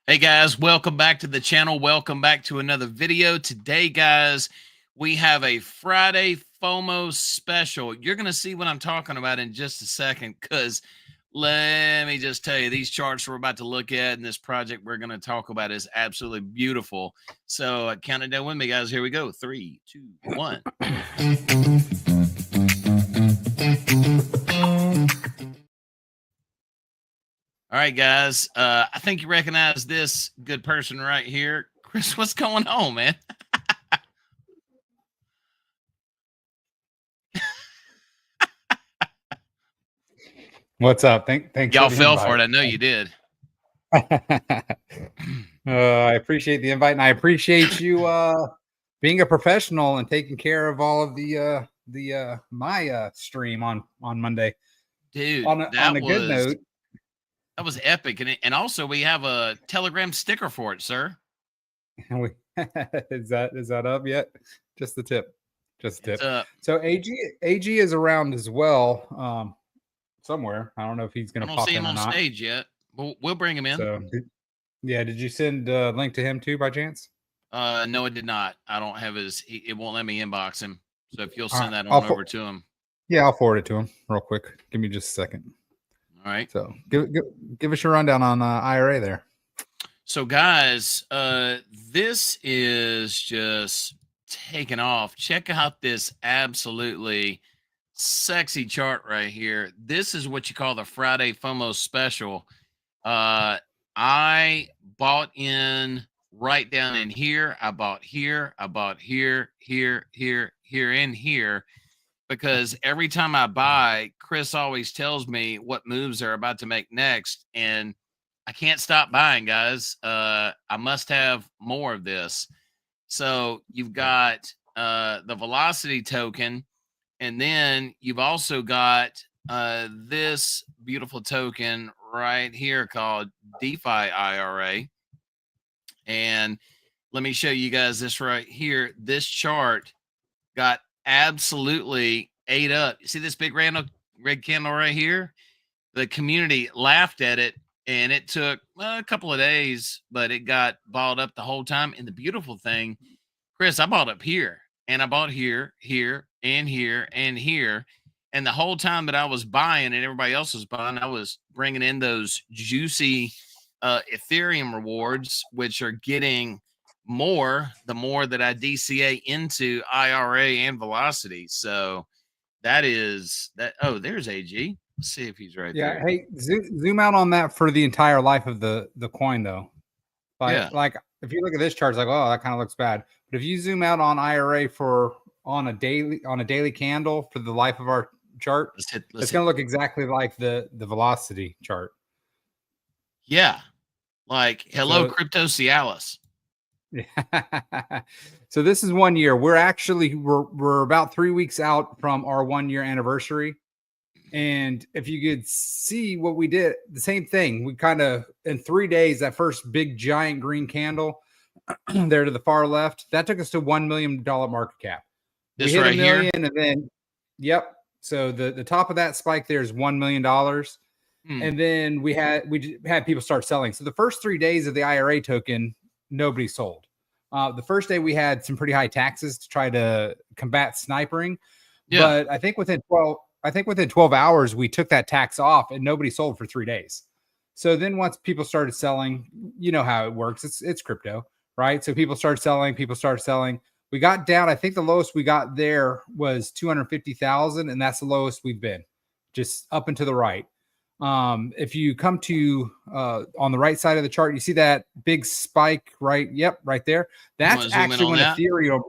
Hey guys, welcome back to the channel. Welcome back to another video. Today, guys, we have a Friday FOMO special. You're going to see what I'm talking about in just a second, because let me just tell you, these charts we're about to look at and this project we're going to talk about is absolutely beautiful. So count it down with me, guys. Here we go. 3, 2, 1. All right, guys. I think you recognize this good person right here. Chris, what's going on, man? What's up? Thanks. Y'all fell for it. I know you did. I appreciate the invite, and I appreciate you being a professional and taking care of all of my stream on Monday. Dude, on a good note, that was epic, and also we have a Telegram sticker for it, sir. Is that up yet? Just the tip. So AG is around as well. Somewhere. I don't know if he's going to pop in or not. I don't see him on stage yet. We'll bring him in. So, did you send a link to him too by chance? No, it did not. I don't have his. It won't let me inbox him. So if you'll send that over to him. Yeah, I'll forward it to him real quick. Give me just a second. All right. So give us your rundown on IRA there. So guys, this is just taking off. Check out this absolutely sexy chart right here. This is what you call the Friday FOMO special. I bought in right down in here. I bought here. I bought here, and here, because every time I buy, Chris always tells me what moves they're about to make next, and I can't stop buying, guys. I must have more of this. So you've got the Velocity token. And then you've also got this beautiful token right here called Defi-Ira. And let me show you guys this right here. This chart got absolutely ate up. You see this big red candle right here? The community laughed at it, and it took a couple of days, but it got balled up the whole time. And the beautiful thing, Chris, I bought up here, and I bought here, and here, and here. And the whole time that I was buying and everybody else was buying, I was bringing in those juicy Ethereum rewards, which are getting more the more that I DCA into IRA and Velocity. So that is that. Oh, there's AG. Let's see if he's right there. Yeah. Hey, zoom out on that for the entire life of the coin, though. Like if you look at this chart, it's like, oh, that kind of looks bad. But if you zoom out on IRA on a daily candle for the life of our chart, it's going to look exactly like the Velocity chart. Yeah. Like, hello, Crypto Cialis. Yeah. So this is 1 year. We're about 3 weeks out from our 1 year anniversary. And if you could see what we did, the same thing. We kind of, in 3 days, that first big giant green candle there to the far left, that took us to $1 million market cap. This we hit right $1 million, here, and then, yep. So the top of that spike there is $1 million. And then we had people start selling. So the first 3 days of the IRA token, nobody sold. The first day we had some pretty high taxes to try to combat snipering. Yeah. But I think within 12 hours, we took that tax off and nobody sold for 3 days. So then once people started selling, you know how it works. It's crypto, right? So people started selling. We got down. I think the lowest we got there was 250,000, and that's the lowest we've been, just up and to the right. If you come to on the right side of the chart, you see that big spike, right? Yep, right there. That's actually when Ethereum.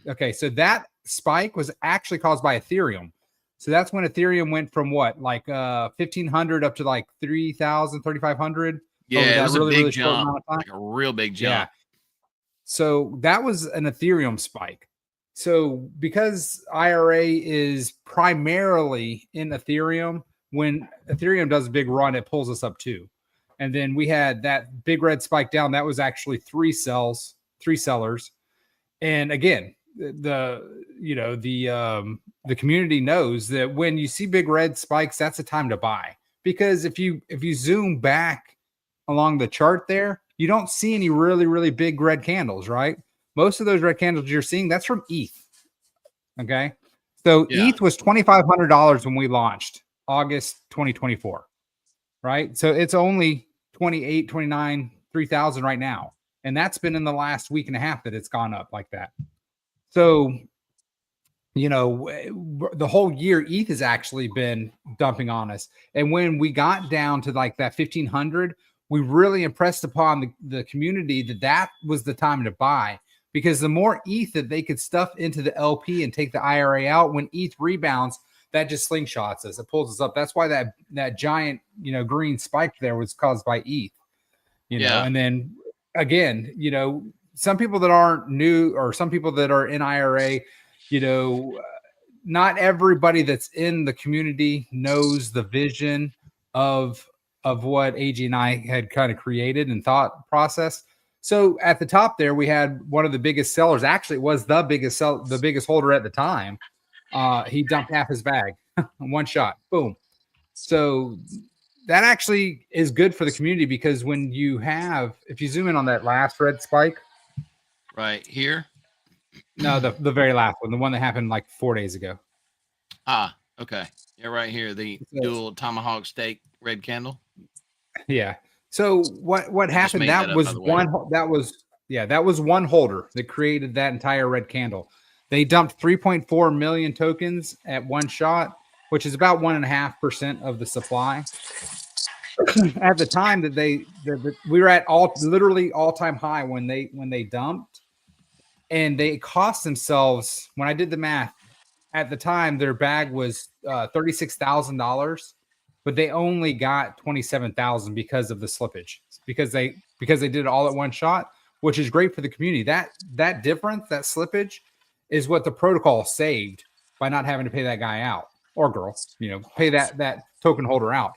Okay, so that spike was actually caused by Ethereum. So that's when Ethereum went from what, like 1,500 up to like 3,000, 3,500. Yeah, it was a big jump, like a real big jump. Yeah. So that was an Ethereum spike. So because IRA is primarily in Ethereum, when Ethereum does a big run, it pulls us up too. And then we had that big red spike down. That was actually three sellers. And again, the community knows that when you see big red spikes, that's a time to buy. Because if you zoom back along the chart there, you don't see any really, really big red candles, right? Most of those red candles you're seeing, that's from ETH. Okay. So ETH was $2,500 when we launched August 2024, right? So it's only 28, 29, 3,000 right now. And that's been in the last week and a half that it's gone up like that. So, you know, the whole year ETH has actually been dumping on us. And when we got down to like that 1,500, we really impressed upon the community that was the time to buy, because the more ETH that they could stuff into the LP and take the IRA out, when ETH rebounds, that just slingshots us. It pulls us up. That's why that giant, you know, green spike there was caused by ETH, you know. And then again, you know, some people that aren't new, or some people that are in IRA, you know, not everybody that's in the community knows the vision of what AG and I had kind of created and thought process. So at the top there, we had one of the biggest sellers. Actually, it was the biggest holder at the time. He dumped half his bag in one shot. Boom. So that actually is good for the community, because when you have, if you zoom in on that last red spike, right here. No, the very last one, the one that happened like 4 days ago. Ah, okay. Yeah, right here, the dual tomahawk steak red candle. Yeah. So what happened? That was one holder that created that entire red candle. They dumped 3.4 million tokens at one shot, which is about 1.5% of the supply. At the time that we were at literally all-time high when they dumped, and they cost themselves, when I did the math, at the time their bag was $36,000, but they only got 27,000 because of the slippage, because they did it all at one shot, which is great for the community. That difference, that slippage, is what the protocol saved by not having to pay that guy out, or girl, you know, pay that token holder out.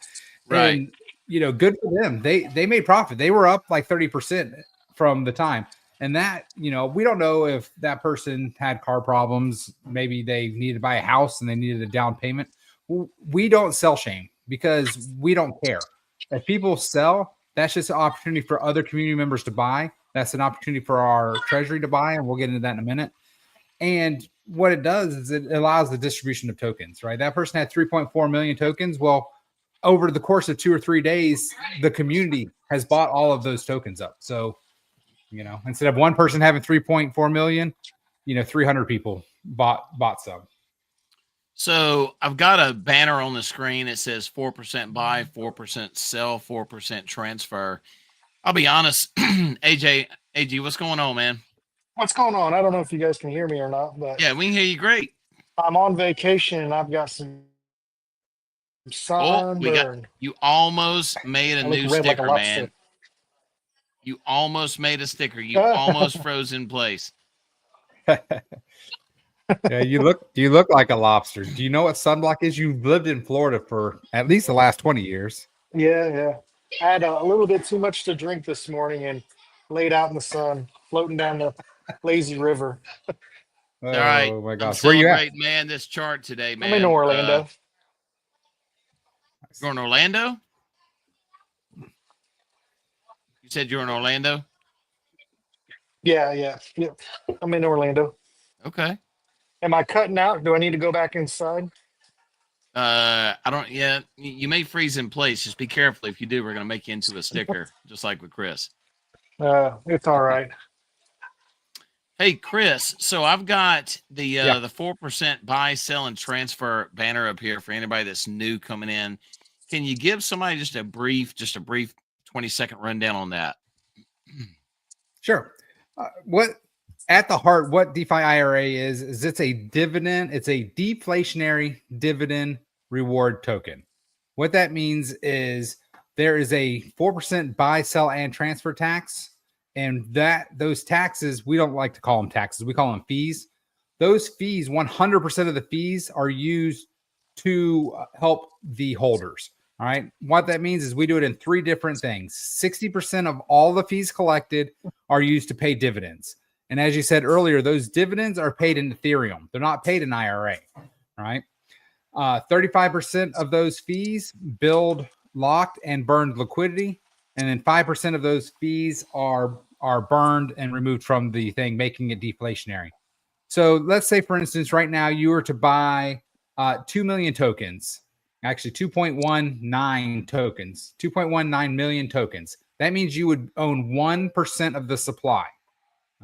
Right. And, you know, good for them. They made profit. They were up like 30% from the time. And that, you know, we don't know if that person had car problems. Maybe they needed to buy a house and they needed a down payment. We don't sell shame, because we don't care. If people sell, that's just an opportunity for other community members to buy. That's an opportunity for our treasury to buy, and we'll get into that in a minute. And what it does is it allows the distribution of tokens, right? That person had 3.4 million tokens. Well, over the course of 2 or 3 days, the community has bought all of those tokens up. So, you know, instead of one person having 3.4 million, you know, 300 people bought some. So I've got a banner on the screen. It says 4% buy, 4% sell, 4% transfer. I'll be honest, AG, what's going on, man? What's going on? I don't know if you guys can hear me or not, but yeah, we can hear you great. I'm on vacation and I've got some sunburn. You almost made a new sticker, man. You almost made a sticker. You almost froze in place. Yeah, you look like a lobster. Do you know what sunblock is? You've lived in Florida for at least the last 20 years. Yeah. I had a little bit too much to drink this morning and laid out in the sun, floating down the lazy river. All right. Oh my gosh. Where you at? Man, this chart today, man. I'm in Orlando. You're in Orlando? You said you're in Orlando? Yeah. I'm in Orlando. Okay. Am I cutting out? Do I need to go back inside? I don't. Yeah, you may freeze in place. Just be careful. If you do, we're gonna make you into a sticker, just like with Chris. It's all right. Hey, Chris. So I've got the 4% buy, sell, and transfer banner up here for anybody that's new coming in. Can you give somebody just a brief 20-second rundown on that? Sure. What Defi-Ira is it's a dividend. It's a deflationary dividend reward token. What that means is there is a 4% buy, sell, and transfer tax. And those taxes, we don't like to call them taxes. We call them fees. Those fees, 100% of the fees are used to help the holders. All right. What that means is we do it in 3 different things. 60% of all the fees collected are used to pay dividends. And as you said earlier, those dividends are paid in Ethereum. They're not paid in IRA. Right. 35% of those fees build locked and burned liquidity. and then 5% of those fees are burned and removed from the thing, making it deflationary. So let's say, for instance, right now you were to buy 2 million tokens, actually 2.19 tokens, 2.19 million tokens. That means you would own 1% of the supply.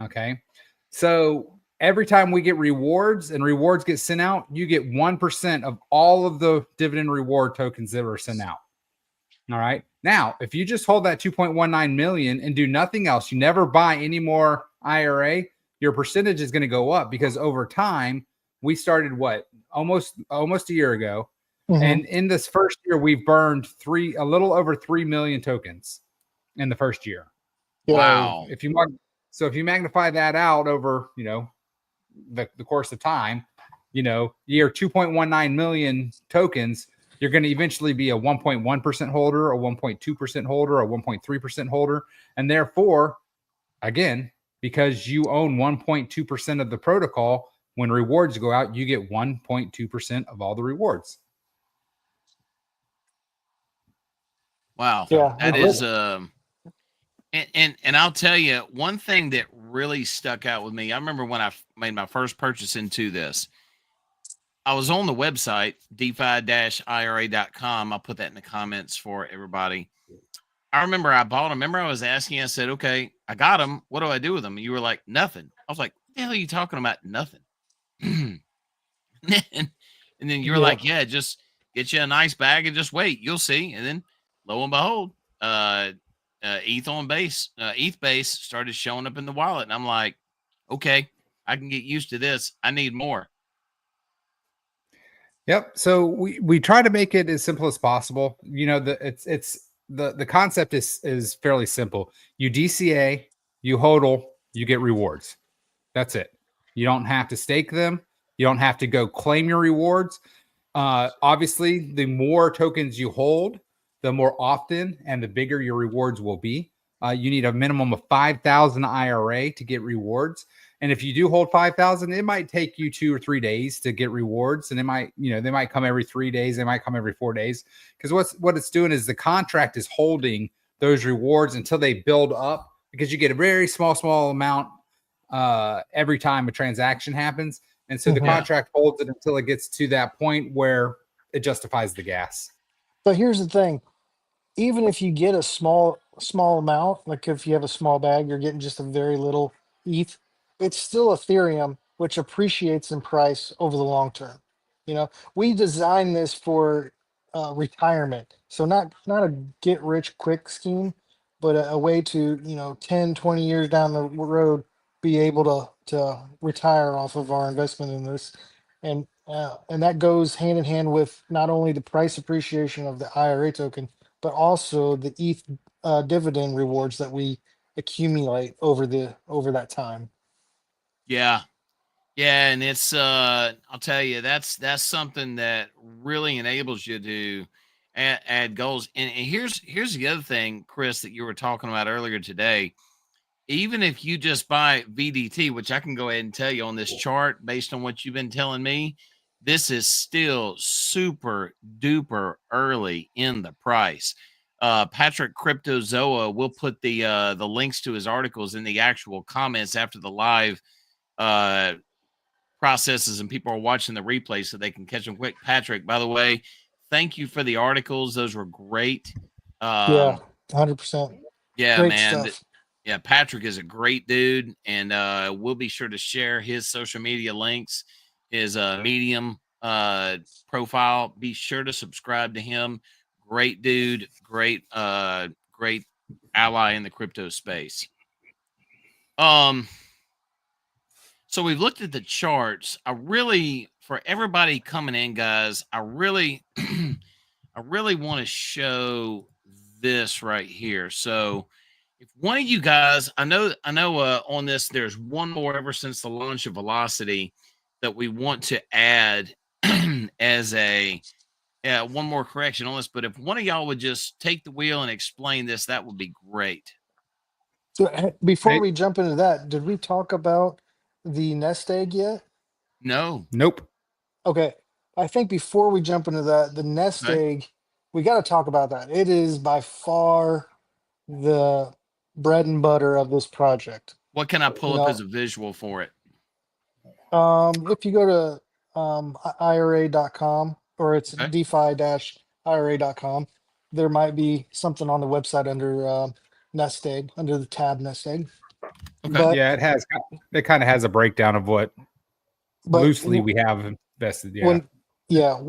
Okay. So every time we get rewards and rewards get sent out, you get 1% of all of the dividend reward tokens that were sent out. All right. Now, if you just hold that 2.19 million and do nothing else, you never buy any more IRA, your percentage is going to go up because over time, we started almost a year ago. Mm-hmm. And in this first year, we've burned a little over 3 million tokens in the first year. Wow. If you magnify that out over, the course of time, year 2.19 million tokens, you're going to eventually be a 1.1% holder, a 1.2% holder, a 1.3% holder. And therefore, again, because you own 1.2% of the protocol, when rewards go out, you get 1.2% of all the rewards. Wow. Yeah. That is, and I'll tell you, one thing that really stuck out with me, I remember when I made my first purchase into this, I was on the website, defi-ira.com. I'll put that in the comments for everybody. I remember I bought them. Remember I was asking, I said, okay, I got them. What do I do with them? And you were like, nothing. I was like, what the hell are you talking about? Nothing. and then you were like, yeah, just get you a nice bag and just wait. You'll see. And then lo and behold, ETH base started showing up in the wallet. And I'm like, okay, I can get used to this. I need more. Yep. So we try to make it as simple as possible. The concept is fairly simple. You DCA, you HODL, you get rewards. That's it. You don't have to stake them. You don't have to go claim your rewards. Obviously, the more tokens you hold, the more often and the bigger your rewards will be. You need a minimum of 5,000 IRA to get rewards. And if you do hold 5,000, it might take you 2 or 3 days to get rewards. And they might come every 3 days. They might come every 4 days. Because what it's doing is the contract is holding those rewards until they build up, because you get a very small amount every time a transaction happens. And so the contract holds it until it gets to that point where it justifies the gas. But here's the thing. Even if you get a small amount, like if you have a small bag, you're getting just a very little ETH, it's still Ethereum, which appreciates in price over the long term. We designed this for retirement. So not a get rich quick scheme, but a way to, 10, 20 years down the road, be able to retire off of our investment in this. And that goes hand in hand with not only the price appreciation of the IRA token, but also the ETH dividend rewards that we accumulate over that time. Yeah. And it's I'll tell you, that's something that really enables you to add goals. And here's the other thing, Chris, that you were talking about earlier today. Even if you just buy VDT, which I can go ahead and tell you on this chart, based on what you've been telling me, this is still super duper early in the price. Patrick Cryptozoa will put the links to his articles in the actual comments after the live processes, and people are watching the replay so they can catch them quick. Patrick, by the way, thank you for the articles. Those were great. 100%. Yeah, great man. Stuff. Yeah, Patrick is a great dude, and we'll be sure to share his social media links, his Medium profile. Be sure to subscribe to him. Great dude, great ally in the crypto space. So we've looked at the charts. For everybody coming in, guys, I really want to show this right here. So if one of you guys, I know on this, there's one more ever since the launch of Velocity that we want to add as one more correction on this. But if one of y'all would just take the wheel and explain this, that would be great. So before we jump into that, did we talk about the nest egg yet? No. Nope. Okay. I think before we jump into that, the nest egg, we got to talk about that. It is by far the bread and butter of this project. What can I You pull up know, as a visual for it? if you go to IRA.com, or it's Okay. defi-ira.com, there might be something on the website under nest egg, under the tab nest egg. Okay. But Yeah, it kind of has a breakdown of what loosely w- we have invested. Yeah, when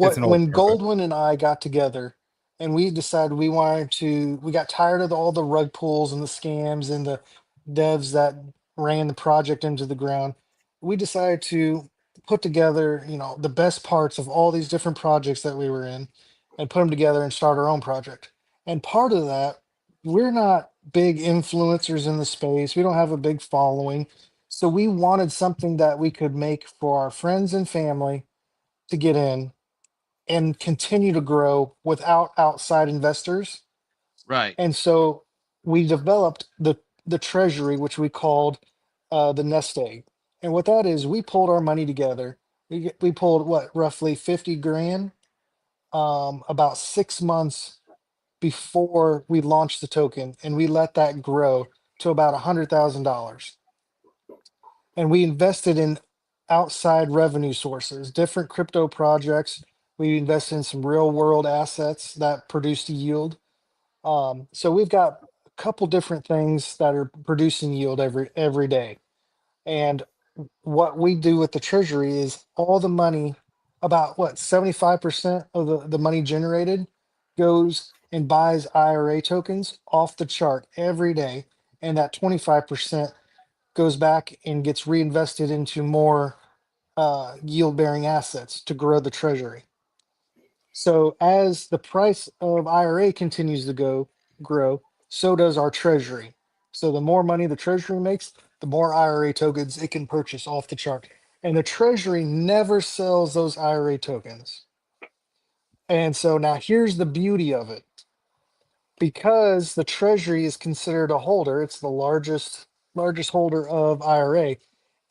it's an old when chart, but Goldwyn and I got together and we decided we got tired of all the rug pulls and the scams and the devs that ran the project into the ground. We decided to put together, the best parts of all these different projects that we were in and put them together and start our own project. And part of that, we're not big influencers in the space. We don't have a big following. So we wanted something that we could make for our friends and family to get in and continue to grow without outside investors. Right. And so we developed the treasury, which we called the nest egg. And what that is, we pulled our money together. We pulled what, roughly 50 grand, about 6 months before we launched the token, and we let that grow to about $100,000. And we invested in outside revenue sources, different crypto projects. We invested in some real world assets that produced a yield. So we've got a couple different things that are producing yield every day. And what we do with the treasury is all the money, about what, 75% of the money generated goes and buys IRA tokens off the chart every day. And that 25% goes back and gets reinvested into more yield bearing assets to grow the treasury. So as the price of IRA continues to grow, so does our treasury. So the more money the treasury makes, the more IRA tokens it can purchase off the chart. And the treasury never sells those IRA tokens. And so now here's the beauty of it. Because the treasury is considered a holder, it's the largest holder of IRA.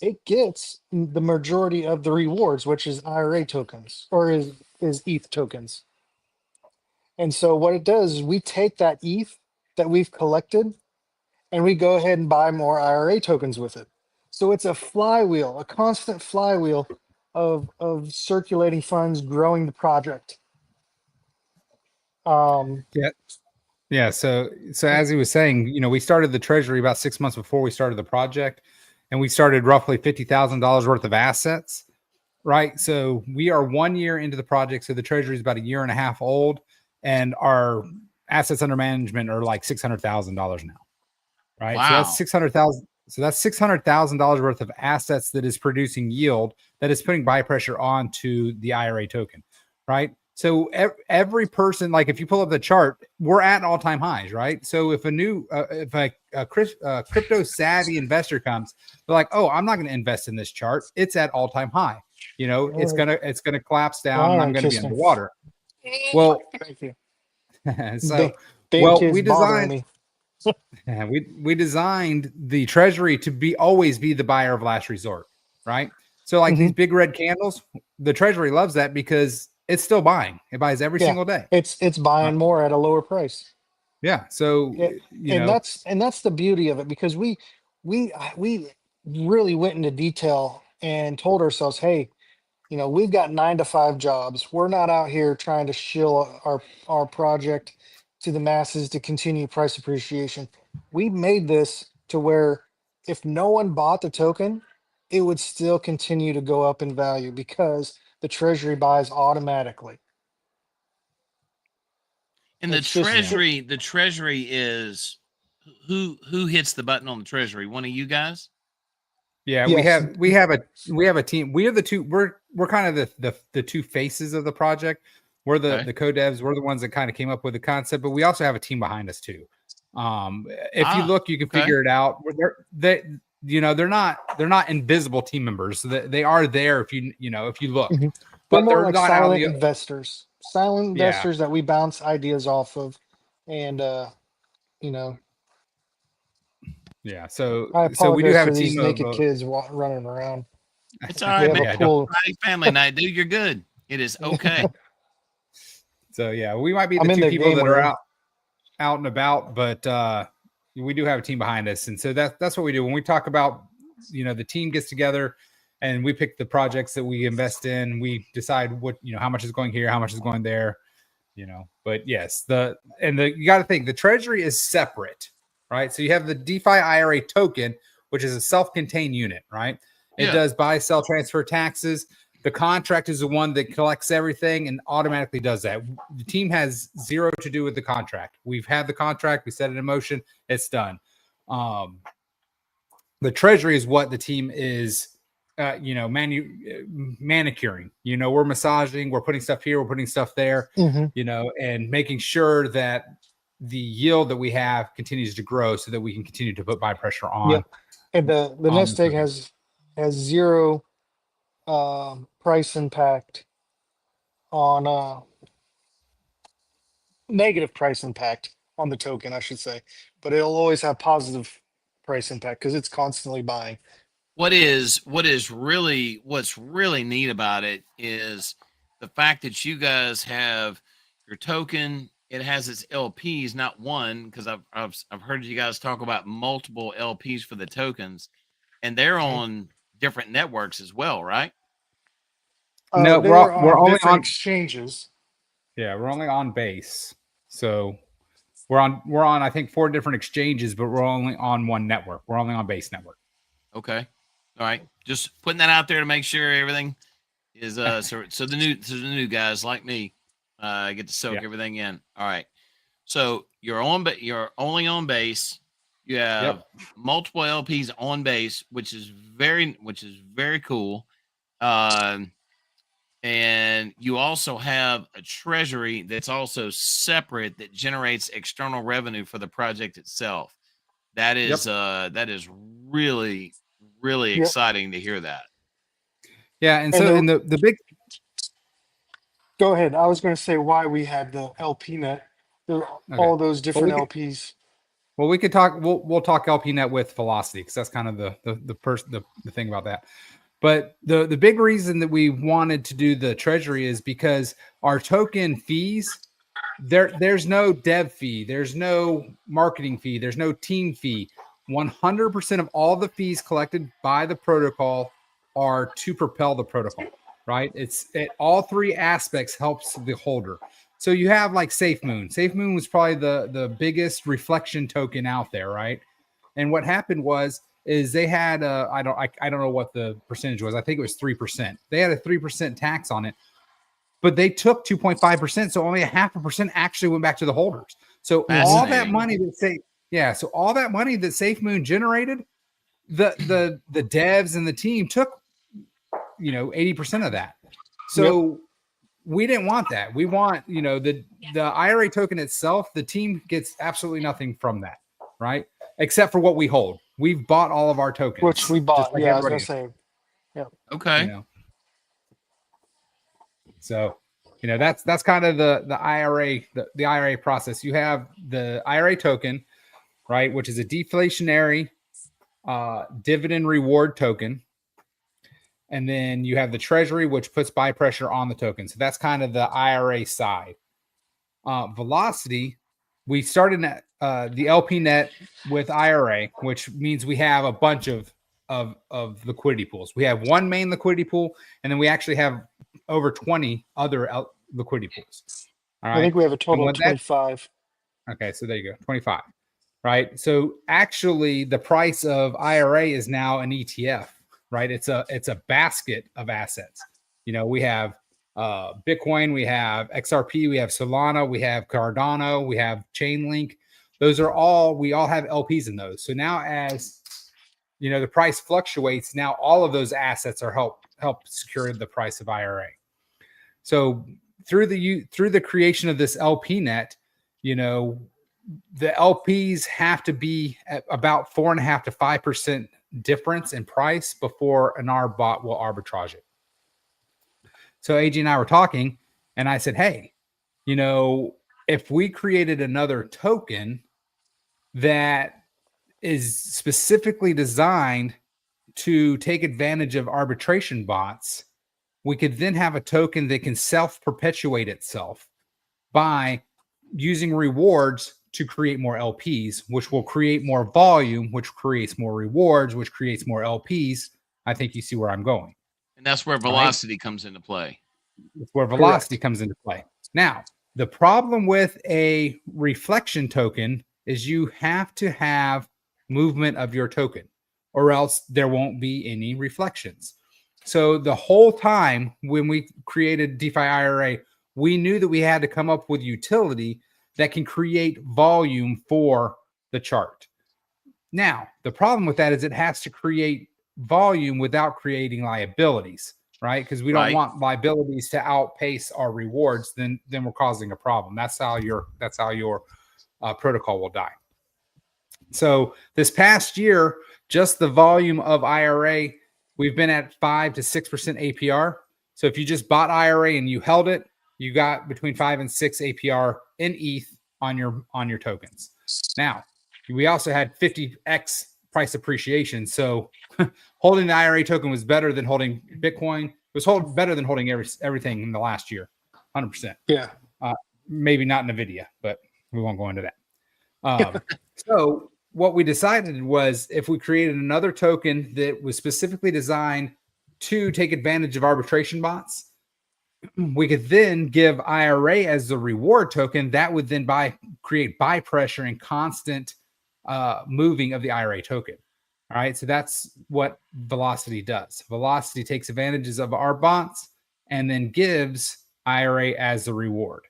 It gets the majority of the rewards, which is IRA tokens, or is ETH tokens. And so what it does is we take that ETH that we've collected and we go ahead and buy more IRA tokens with it. So it's a flywheel, a constant flywheel of circulating funds growing the project. yeah, yeah. So as he was saying, we started the treasury about 6 months before we started the project, and we started roughly $50,000 worth of assets. Right. So we are 1 year into the project. So the treasury is about a year and a half old, and our assets under management are like $600,000 now. Right. So that's Wow. 600,000. So that's $600,000 worth of assets that is producing yield, that is putting buy pressure onto the IRA token. Right. So every person, like if you pull up the chart, we're at all-time highs, right? So if a crypto savvy investor comes, they're like, "Oh, I'm not going to invest in this chart. It's at all-time high. It's gonna collapse down, All and I'm right, going to be kiss me. underwater." Well, Thank you. so Damn well, kids bothering me. we designed the treasury to always be the buyer of last resort, right? So like these big red candles, the treasury loves that because it's still buying. It buys every Yeah, single day. it's buying more at a lower price. Yeah. So Yeah, and that's the beauty of it, because we really went into detail and told ourselves, hey, we've got 9 to 5 jobs. We're not out here trying to shill our project to the masses to continue price appreciation. We made this to where if no one bought the token, it would still continue to go up in value because the treasury buys automatically. And It's just the treasury is who hits the button on the treasury? One of you guys? yeah, yes. we have a team. We are the two. We're kind of the two faces of the project. We're Okay. the co-devs. We're the ones that kind of came up with the concept, but we also have a team behind us too. If you look, you can Okay. figure it out. They're not invisible team members. They are there if you look, They're but more they're like not out in silent the. investors, silent Yeah, investors that we bounce ideas off of. And, you know, yeah. So I we do apologize have a for these team of. naked kids running around. It's all We right, have man. a Yeah, don't. pool. Friday family night, dude. You're good. It is okay. So yeah, we might be the I'm in two the people game that are room. out. out and about, but we do have a team behind us. And so that's what we do when we talk about, the team gets together and we pick the projects that we invest in. We decide what, how much is going here, how much is going there, but yes, you got to think the treasury is separate, right? So you have the Defi-Ira token, which is a self-contained unit, right? It does buy, sell, transfer taxes. The contract is the one that collects everything and automatically does that. The team has zero to do with the contract. We've had the contract. We set it in motion. It's done. The treasury is what the team is, manicuring. We're massaging. We're putting stuff here. We're putting stuff there. And making sure that the yield that we have continues to grow so that we can continue to put buy pressure on. Yep. And the nest egg has zero price impact on negative price impact on the token, I should say, but it'll always have positive price impact because it's constantly buying. What's really neat about it is the fact that you guys have your token. It has its LPs, not one, because I've heard you guys talk about multiple LPs for the tokens, and they're on different networks as well, right? No, we're only on exchanges. Yeah, we're only on base. So we're on I think 4 different exchanges, but we're only on one network. We're only on base network. Okay. All right. Just putting that out there to make sure everything is so the new guys like me get to soak everything in. All right. So you're only on base. You have multiple LPs on base, which is very cool. And you also have a treasury that's also separate that generates external revenue for the project itself. That is really exciting to hear that. Yeah, and so in the big. Go ahead. I was going to say why we had the LP net, all those different LPs. Well, we could talk. We'll talk LP net with Velocity because that's kind of the thing about that. But the big reason that we wanted to do the treasury is because our token fees, there's no dev fee, there's no marketing fee, there's no team fee. 100% of all the fees collected by the protocol are to propel the protocol, right? All 3 aspects helps the holder. So you have like SafeMoon. SafeMoon was probably the biggest reflection token out there, right? And what happened is they had I don't know what the percentage was. I think it was 3%. They had a 3% tax on it, but they took 2.5%. So only 0.5% actually went back to the holders. So all that money all that money that SafeMoon generated, the devs and the team took 80% of that. So we didn't want that. We want the IRA token itself. The team gets absolutely nothing from that, right? Except for what we hold. We've bought all of our tokens, which we bought. Like I was gonna say. Yeah. Okay. So, that's kind of the IRA, the IRA process. You have the IRA token, right, which is a deflationary dividend reward token. And then you have the treasury, which puts buy pressure on the token. So that's kind of the IRA side. Velocity, we started the LP net with IRA, which means we have a bunch of liquidity pools. We have one main liquidity pool, and then we actually have over 20 other liquidity pools. All right. I think we have a total of 25. Okay, so there you go, 25. Right. So actually, the price of IRA is now an ETF. Right. It's a basket of assets. We have Bitcoin, we have XRP, we have Solana, we have Cardano, we have Chainlink. We all have LPs in those. So now as the price fluctuates, now all of those assets are help secure the price of IRA. So through the creation of this LP net, the LPs have to be at about 4.5 to 5% difference in price before an arb bot will arbitrage it. So AG and I were talking, and I said, hey, if we created another token that is specifically designed to take advantage of arbitration bots, we could then have a token that can self-perpetuate itself by using rewards to create more LPs, which will create more volume, which creates more rewards, which creates more LPs. I think you see where I'm going. And that's where velocity comes into play. It's where velocity comes into play. Now, the problem with a reflection token is you have to have movement of your token, or else there won't be any reflections. So the whole time when we created Defi-Ira, we knew that we had to come up with utility that can create volume for the chart. Now, the problem with that is it has to create volume without creating liabilities, right? Because we don't want liabilities to outpace our rewards. Then we're causing a problem. That's how your protocol will die. So this past year, just the volume of IRA, we've been at 5 to 6% APR. So if you just bought IRA and you held it, you got between 5 and 6 APR in ETH on your tokens. Now, we also had 50x price appreciation. So holding the IRA token was better than holding Bitcoin. It was better than holding everything in the last year, 100%. Yeah. Maybe not NVIDIA, but we won't go into that. So what we decided was if we created another token that was specifically designed to take advantage of arbitration bots, we could then give IRA as the reward token. That would then create buy pressure and constant moving of the IRA token. All right. So that's what Velocity does. Velocity takes advantages of our bots and then gives IRA as the reward.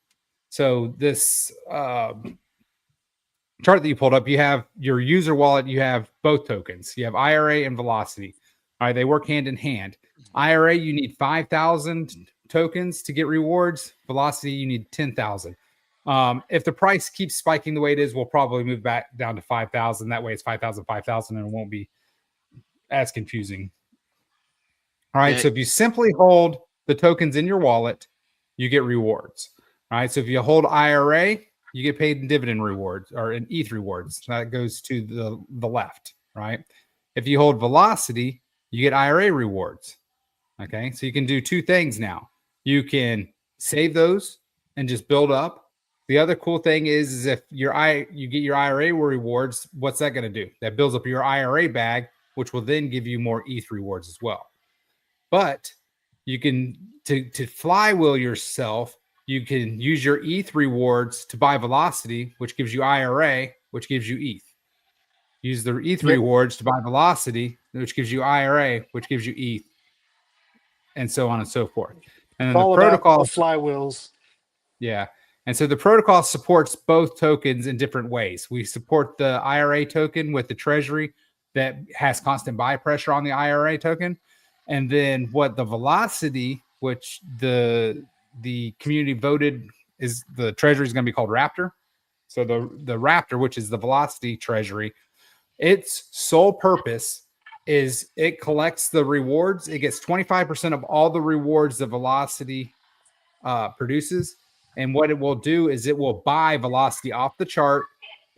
So this chart that you pulled up, you have your user wallet, you have both tokens. You have IRA and Velocity. All right. They work hand in hand. IRA, you need 5,000 tokens to get rewards. Velocity, you need 10,000. If the price keeps spiking the way it is, we'll probably move back down to 5,000. That way it's 5,000, 5,000, and it won't be as confusing. All right. So if you simply hold the tokens in your wallet, you get rewards. All right. So if you hold IRA, you get paid in dividend rewards or in ETH rewards. That goes to the left. Right. If you hold Velocity, you get IRA rewards. Okay. So you can do two things now. You can save those and just build up. The other cool thing is if you get your IRA rewards, what's that going to do? That builds up your IRA bag, which will then give you more ETH rewards as well. But you can, to flywheel yourself, you can use your ETH rewards to buy Velocity, which gives you IRA, which gives you ETH. Use the ETH rewards to buy Velocity, which gives you IRA, which gives you ETH, and so on and so forth. And then the protocol about the flywheels. Yeah. And so the protocol supports both tokens in different ways. We support the IRA token with the treasury that has constant buy pressure on the IRA token. And then what the Velocity, which the community voted is the treasury is going to be called Raptor. So the Raptor, which is the Velocity treasury, its sole purpose is it collects the rewards. It gets 25% of all the rewards the Velocity produces. And what it will do is it will buy Velocity off the chart,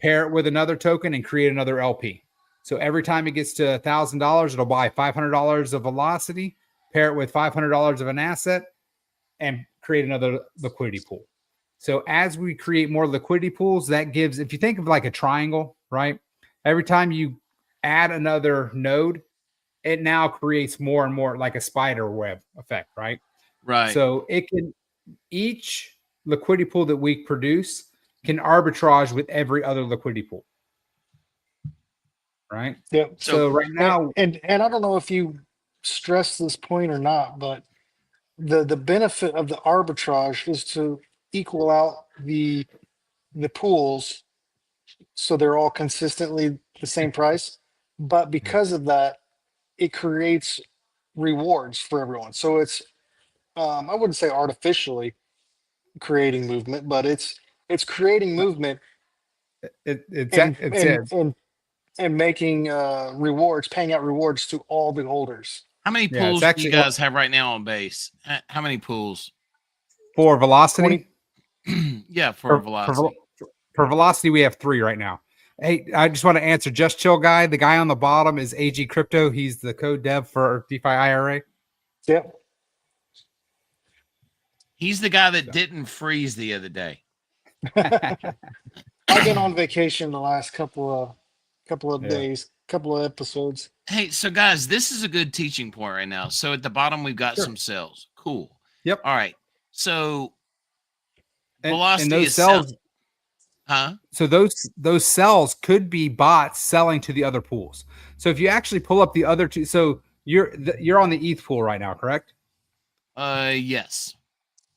pair it with another token, and create another LP. So every time it gets to $1,000, it'll buy $500 of Velocity, pair it with $500 of an asset, and create another liquidity pool. So as we create more liquidity pools, that gives, if you think of like a triangle, right? Every time you add another node, it now creates more and more like a spider web effect, right? Right. So it can, each liquidity pool that we produce can arbitrage with every other liquidity pool. Right. Yeah. So right now, and I don't know if you stress this point or not, but the benefit of the arbitrage is to equal out the pools so they're all consistently the same price. But because of that, it creates rewards for everyone. So it's I wouldn't say artificially creating movement, but it's creating movement and making rewards, paying out rewards to all the holders. How many pools do you guys have right now on base? How many pools? For Velocity? Yeah, for Velocity. For Velocity, we have 3 right now. Hey, I just want to answer Just Chill Guy. The guy on the bottom is AG Crypto. He's the code dev for Defi-Ira. Yep. He's the guy that didn't freeze the other day. I've been on vacation the last couple of Yeah. days, couple of episodes. Hey, so guys, this is a good teaching point right now. So at the bottom, we've got Sure. some cells. Cool. Yep. All right. So And velocity those is cells, huh? so those cells could be bots selling to the other pools. So if you actually pull up the other two, so you're on the ETH pool right now, correct? Yes.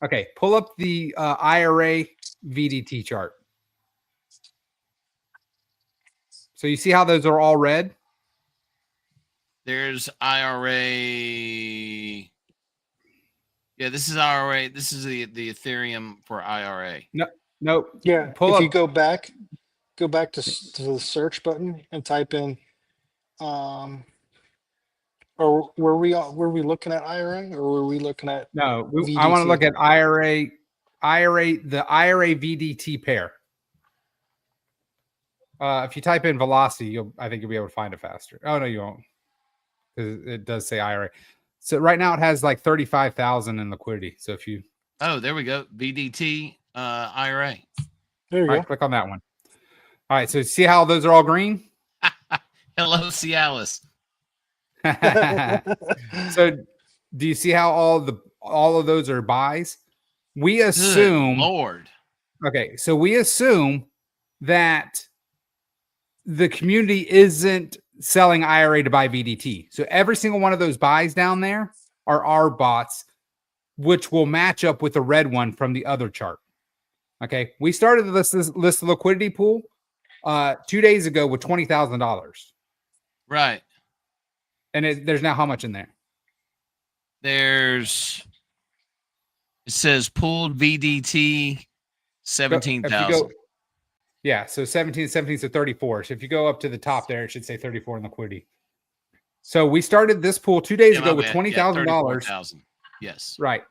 Okay, pull up the IRA VDT chart. So you see how those are all red? There's IRA. Yeah, this is IRA. This is the Ethereum for IRA. No. Yeah, Pull if up. you go back to the search button and type in, or were we looking at IRA or were we looking at No, VDT? I want to look at IRA, the IRA VDT pair. If you type in velocity, I think you'll be able to find it faster. Oh no, you won't, because it does say IRA. So right now it has like 35,000 in liquidity. So if you there we go, VDT IRA. There you go. click on that one. All right, so see how those are all green? Hello, Cialis. So do you see how all of those are buys? We assume, Good Lord. Okay, so we assume that the community isn't selling IRA to buy VDT. So every single one of those buys down there are our bots, which will match up with the red one from the other chart. Okay, we started this list of liquidity pool 2 days ago with $20,000. Right. And there's now how much in there? It says pooled VDT 17,000. Yeah, so 17, so 34. So if you go up to the top there, it should say 34 in liquidity. So we started this pool 2 days ago with $20,000. Yes. Right.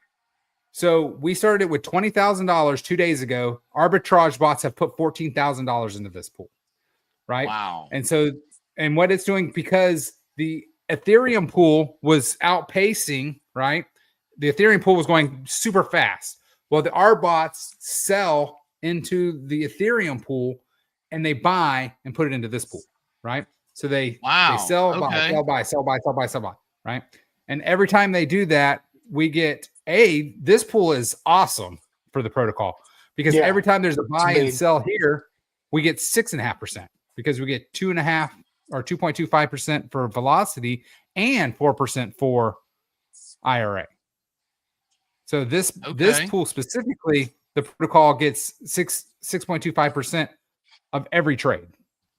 So we started it with $20,000 2 days ago. Arbitrage bots have put $14,000 into this pool. Right. Wow. And what it's doing, because the Ethereum pool was outpacing, right? The Ethereum pool was going super fast. Well, our bots sell into the Ethereum pool and they buy and put it into this pool, right? So they sell, buy, sell, buy, right? And every time they do that, we get this pool is awesome for the protocol, because every time there's a buy and sell here, we get 6.5%, because we get 2.5 or 2.25% for velocity and 4% for IRA. So this pool specifically, the protocol gets 6.25% of every trade.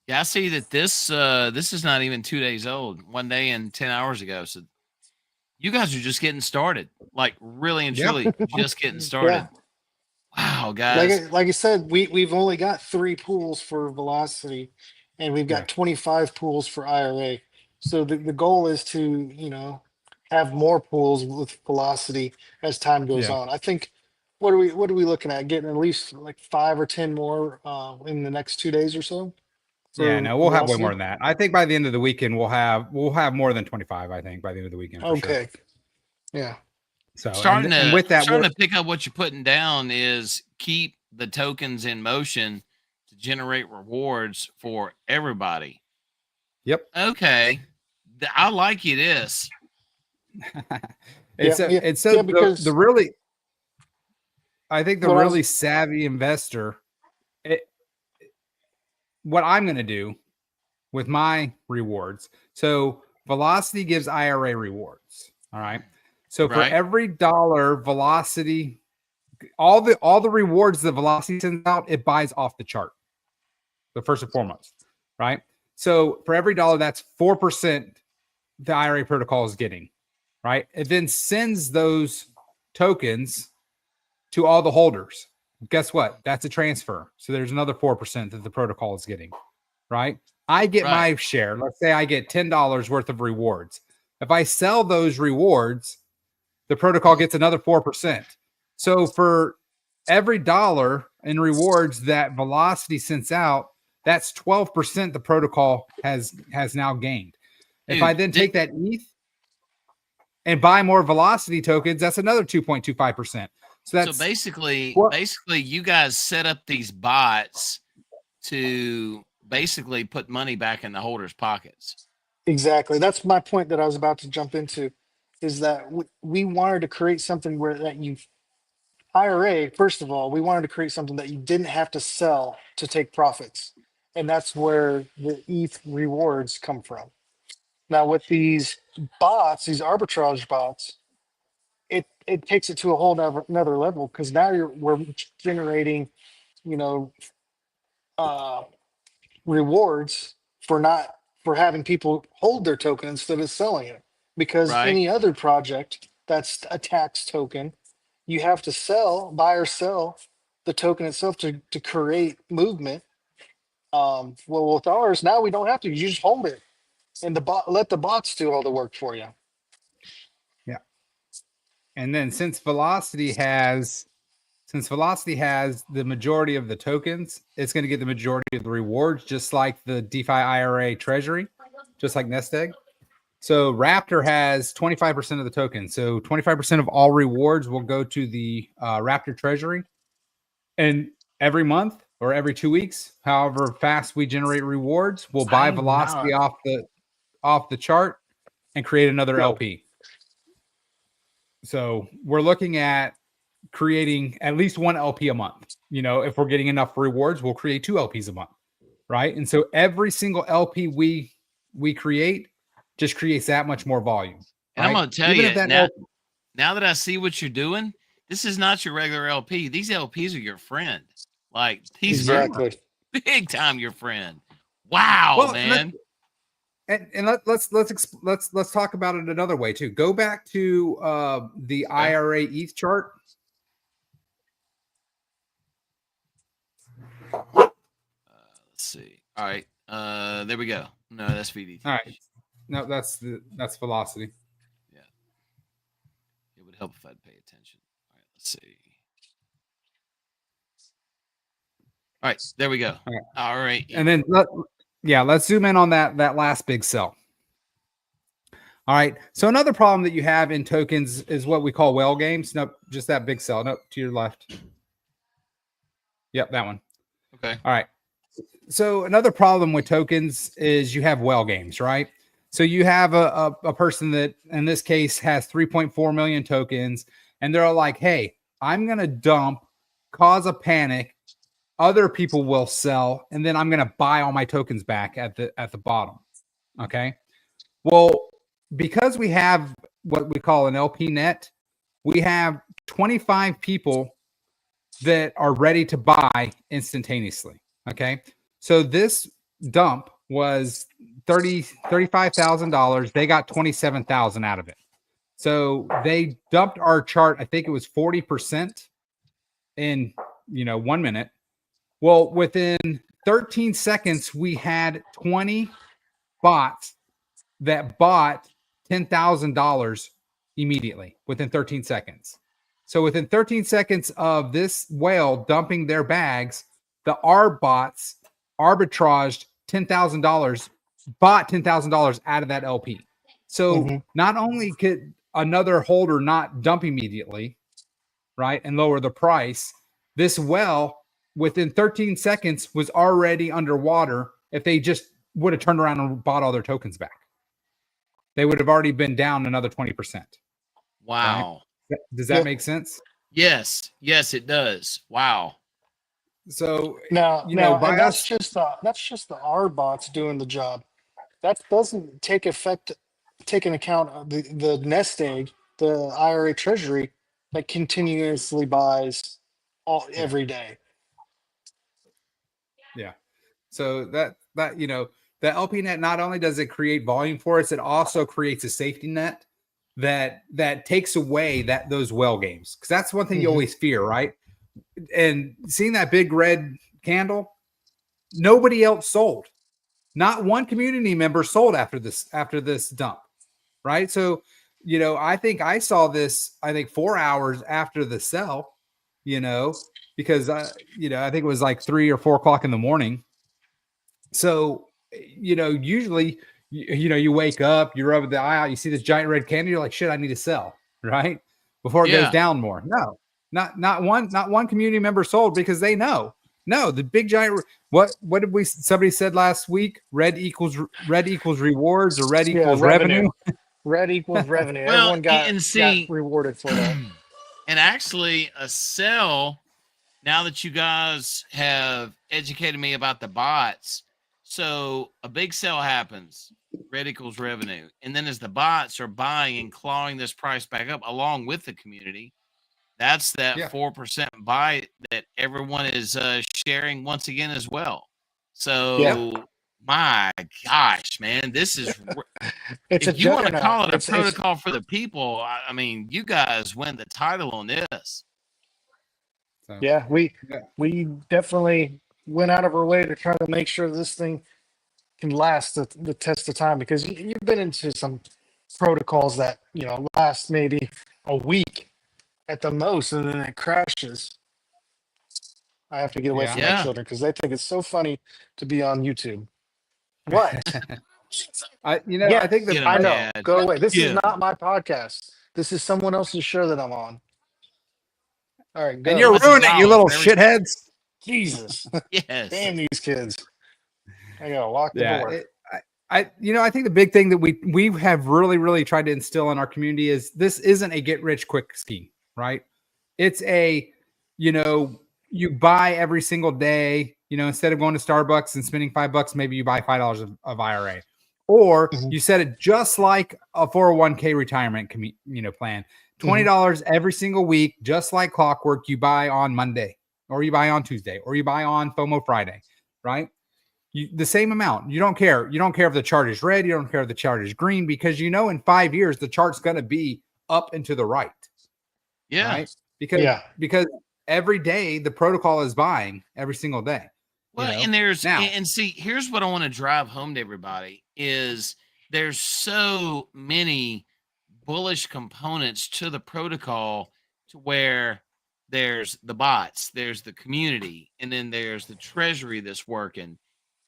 Yeah, I see that this is not even 2 days old. 1 day and 10 hours ago. So you guys are just getting started, like really and truly just getting started. Wow, guys! Like I said, we've only got 3 pools for velocity, and we've got 25 pools for IRA. So the goal is to have more pools with velocity as time goes on. I think what are we looking at? Getting at least like 5 or 10 more in the next 2 days or so. Yeah, no, we'll have way more than that. I think by the end of the weekend we'll have more than 25. I think by the end of the weekend. Okay. Sure. Yeah. So starting to pick up what you're putting down is keep the tokens in motion to generate rewards for everybody. Yep. Okay. I like you this. Because the really, I think the really savvy investor, what I'm going to do with my rewards. So velocity gives IRA rewards. All right. So for every dollar velocity, all the rewards that velocity sends out, it buys off the chart. The first and foremost, right? So for every dollar, that's 4% the IRA protocol is getting, right? It then sends those tokens to all the holders. Guess what? That's a transfer. So there's another 4% that the protocol is getting, right? I get my share. Let's say I get $10 worth of rewards. If I sell those rewards, the protocol gets another 4%. So for every dollar in rewards that velocity sends out, that's 12% the protocol has now gained. If I then take that ETH and buy more velocity tokens, that's another 2.25%. So basically, you guys set up these bots to basically put money back in the holders' pockets. Exactly. That's my point that I was about to jump into, is that we wanted to create something where that you IRA, first of all, we wanted to create something that you didn't have to sell to take profits. And that's where the ETH rewards come from. Now with these bots, these arbitrage bots, it takes it to a whole another level, because now we're generating, you know, uh, rewards for not for having people hold their token instead of selling it. Because Right. any other project that's a tax token, you have to buy or sell the token itself to create movement. Well, with ours now we don't have to. You just hold it, and let the bots do all the work for you. Yeah. And then since Velocity has the majority of the tokens, it's going to get the majority of the rewards, just like the Defi-Ira treasury, just like Nest Egg. So Raptor has 25% of the tokens. So 25% of all rewards will go to the Raptor treasury. And every month or every 2 weeks, however fast we generate rewards, we'll buy Velocity off the chart and create another LP. So we're looking at creating at least one LP a month. You know, if we're getting enough rewards, we'll create 2 LPs a month, right? And so every single LP we create just creates that much more volume. And right? I'm going to tell you, now that I see what you're doing, this is not your regular LP. These LPs are your friend. Like, these are big time your friend. Wow, man. And let's talk about it another way too. Go back to the IRA ETH chart. Let's see. All right. There we go. No, that's VDT. All right. No, that's Velocity. Yeah. It would help if I'd pay attention. All right, let's see. All right, there we go. All right. And then let's zoom in on that last big sell. All right. So another problem that you have in tokens is what we call whale games. Nope, just that big sell. Nope, to your left. Yep, that one. Okay. All right. So another problem with tokens is you have whale games, right? So you have a person that in this case has 3.4 million tokens, and they're all like, hey, I'm going to dump, cause a panic. Other people will sell, and then I'm going to buy all my tokens back at the bottom. Okay. Well, because we have what we call an LP net, we have 25 people that are ready to buy instantaneously. Okay. So this dump was $35,000. They got 27,000 out of it. So they dumped our chart. I think it was 40% in 1 minute. Well, within 13 seconds, we had 20 bots that bought $10,000 immediately within 13 seconds. So within 13 seconds of this whale dumping their bags, the R bots arbitraged $10,000, bought $10,000 out of that LP. So not only could another holder not dump immediately, right, and lower the price, this whale within 13 seconds was already underwater. If they just would have turned around and bought all their tokens back, they would have already been down another 20%. Wow. Right? Does that make sense? Yes. Yes, it does. Wow. So now that's just the R bots doing the job. That doesn't take into account of the nest egg, the IRA treasury that continuously buys every day. Yeah. So that the LP net, not only does it create volume for us, it also creates a safety net that takes away those whale games. Because that's one thing you always fear, right? And seeing that big red candle, nobody else sold. Not one community member sold after this dump, right? So, I think I saw this, 4 hours after the sell, because, I think it was like 3 or 4 o'clock in the morning. So, usually, you wake up, you rub the eye out, you see this giant red candle, you're like, shit, I need to sell, right? Before it goes down more. No, not one community member sold, because they know No, the big giant. What did we? Somebody said last week. Red equals rewards, or red equals revenue. Red equals revenue. Well, Everyone got see, rewarded for that. And actually, a sell. Now that you guys have educated me about the bots, so a big sell happens, red equals revenue. And then as the bots are buying and clawing this price back up along with the community, that's that 4% buy that everyone is sharing once again as well. So, my gosh, man, this is it's if you want to call it a protocol for the people, I mean, you guys win the title on this. So, we definitely went out of our way to try to make sure this thing can last the test of time, because you've been into some protocols that last maybe a week at the most, and then it crashes. I have to get away from my children because they think it's so funny to be on YouTube. What? I think I know. Go away. This is not my podcast. This is someone else's show that I'm on. All right, go. And you're ruining it, you little shitheads. Jesus. Yes. Damn these kids. I gotta lock the door. I think the big thing that we have really tried to instill in our community is this isn't a get rich quick scheme, right? It's a, you buy every single day, instead of going to Starbucks and spending $5, maybe you buy $5 of IRA, or you set it just like a 401k retirement, plan. $20 every single week, just like clockwork. You buy on Monday, or you buy on Tuesday, or you buy on FOMO Friday, right? The same amount. You don't care. You don't care if the chart is red. You don't care if the chart is green, because in 5 years the chart's going to be up and to the right. Yeah. Right? Because every day the protocol is buying every single day. Well, and see, here's what I want to drive home to everybody is there's so many bullish components to the protocol, to where there's the bots, there's the community, and then there's the treasury that's working.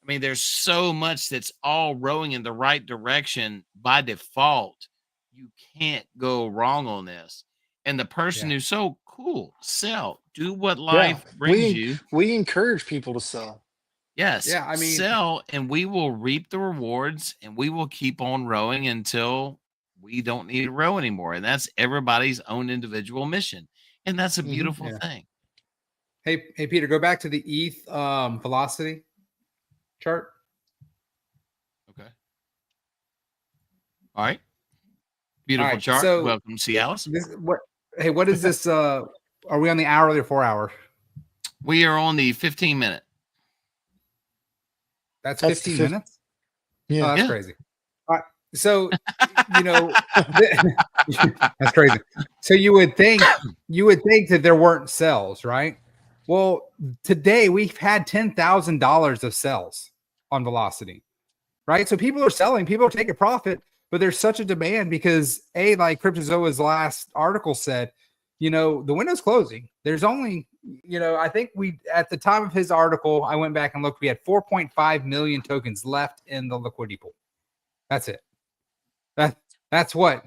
I mean, there's so much that's all rowing in the right direction by default. You can't go wrong on this. And the person who's so cool, sell, do what life brings you. We encourage people to sell. Yes. Yeah. I mean, sell, and we will reap the rewards, and we will keep on rowing until we don't need to row anymore. And that's everybody's own individual mission. And that's a beautiful thing. Hey, Peter, go back to the ETH velocity chart. Okay. All right. Beautiful chart. So welcome, Cialis. What is this? Are we on the hourly or 4 hour? We are on the 15-minute. That's 15 minutes? Yeah. Oh, that's crazy. All right. So, that's crazy. So you would think that there weren't sells, right? Well, today we've had $10,000 of sells on Velocity, right? So people are selling, people are taking profit, but there's such a demand because like Cryptozoa's last article said, the window's closing. There's only, I think at the time of his article, I went back and looked, we had 4.5 million tokens left in the liquidity pool. That's it. That's what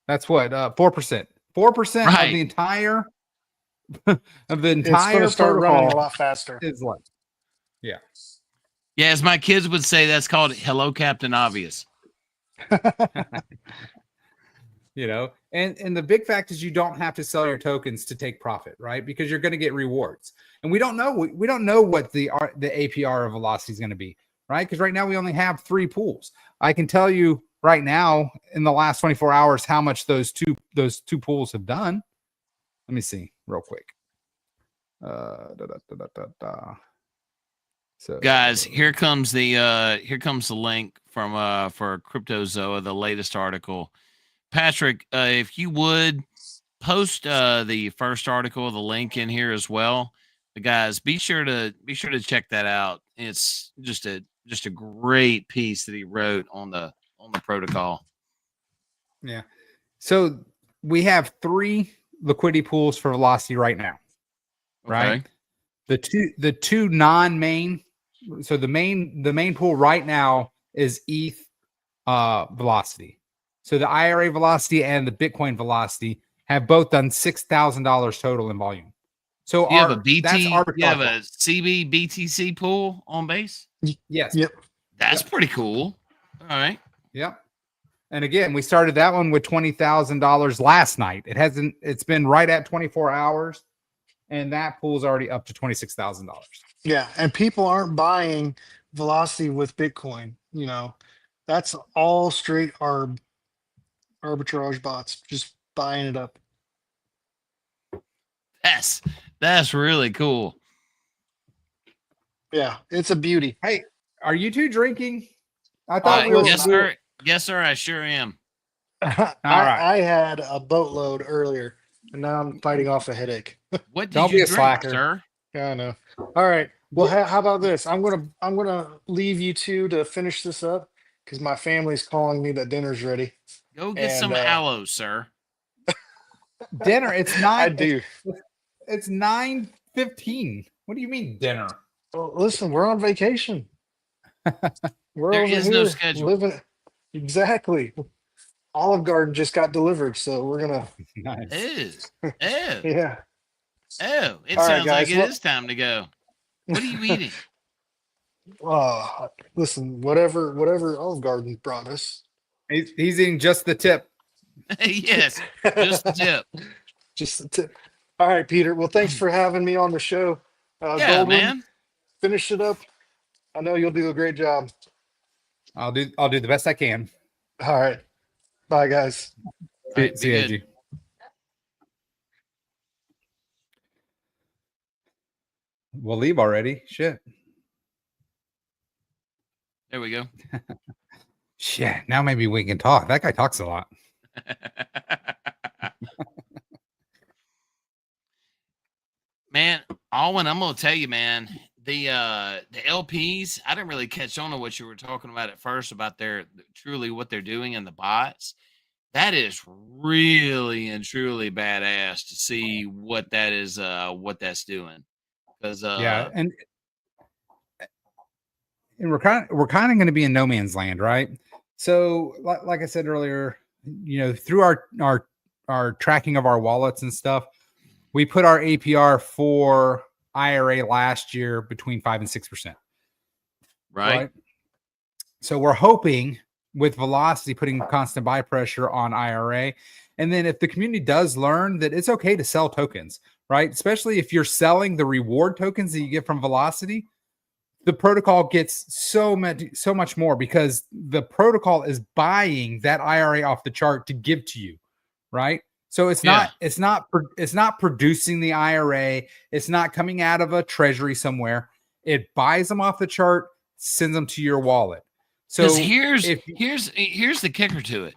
4%. 4% right. of the entire it's going to start running a lot faster. Is left. Yeah. Yeah, as my kids would say, that's called Hello Captain Obvious. And the big fact is you don't have to sell your tokens to take profit, right? Because you're going to get rewards. And we don't know what the APR of Velocity is going to be, right? Because right now we only have 3 pools. I can tell you right now in the last 24 hours how much those two pools have done. Let me see real quick. So, guys, here comes the link from for Cryptozoa, the latest article. Patrick, if you would post the first article, the link in here as well. But guys, be sure to check that out. It's just a great piece that he wrote on the protocol. Yeah. So we have 3 liquidity pools for Velocity right now. Right. Okay. The two non-main. So the main pool right now is ETH Velocity. So the IRA Velocity and the Bitcoin Velocity have both done $6,000 total in volume. So you have a that's BT, arbitrage. you have a CB BTC pool on base. Yes. Yep. That's pretty cool. All right. Yep. And again, we started that one with $20,000 last night. It's been right at 24 hours, and that pool's already up to $26,000. Yeah, and people aren't buying Velocity with Bitcoin. That's all straight arbitrage bots just buying it up. That's really cool. Yeah, it's a beauty. Hey, are you two drinking? I thought we were. Yes, sir. Yes, sir. I sure am. I had a boatload earlier, and now I'm fighting off a headache. What did Don't you be a drink, slacker. sir? Yeah, I know. All right. Well, how about this? I'm gonna leave you two to finish this up because my family's calling me that dinner's ready. Go get some aloe, sir. Dinner. It's not. I do. It's 9:15. What do you mean dinner? Well, listen, we're on vacation. We're There over is no here schedule. living. Exactly. Olive Garden just got delivered, so we're gonna. Nice. Oh, Yeah. oh! It All right, sounds like guys, it well- is time to go. What are you eating? Listen, whatever Olive Garden brought us. He's eating just the tip. Yes, just the tip. Just the tip. All right, Peter. Well, thanks for having me on the show. Yeah, Goldwyn, man. finish it up. I know you'll do a great job. I'll do the best I can. All right. Bye, guys. All right, See be you, good. G. We'll leave already. Shit. There we go. Shit. Now maybe we can talk. That guy talks a lot. Man, Alwyn, I'm gonna tell you, man, the LPs, I didn't really catch on to what you were talking about at first about their truly what they're doing in the bots. That is really and truly badass to see what that is, what that's doing. Because yeah, and we're kind of going to be in no man's land, right? So, like I said earlier, through our tracking of our wallets and stuff, we put our APR for IRA last year between 5 and 6%. right? So we're hoping with Velocity putting constant buy pressure on IRA, and then if the community does learn that it's okay to sell tokens, right? Especially if you're selling the reward tokens that you get from Velocity, the protocol gets so much more because the protocol is buying that IRA off the chart to give to you, right? So it's not producing the IRA. It's not coming out of a treasury somewhere. It buys them off the chart, sends them to your wallet. So here's the kicker to it.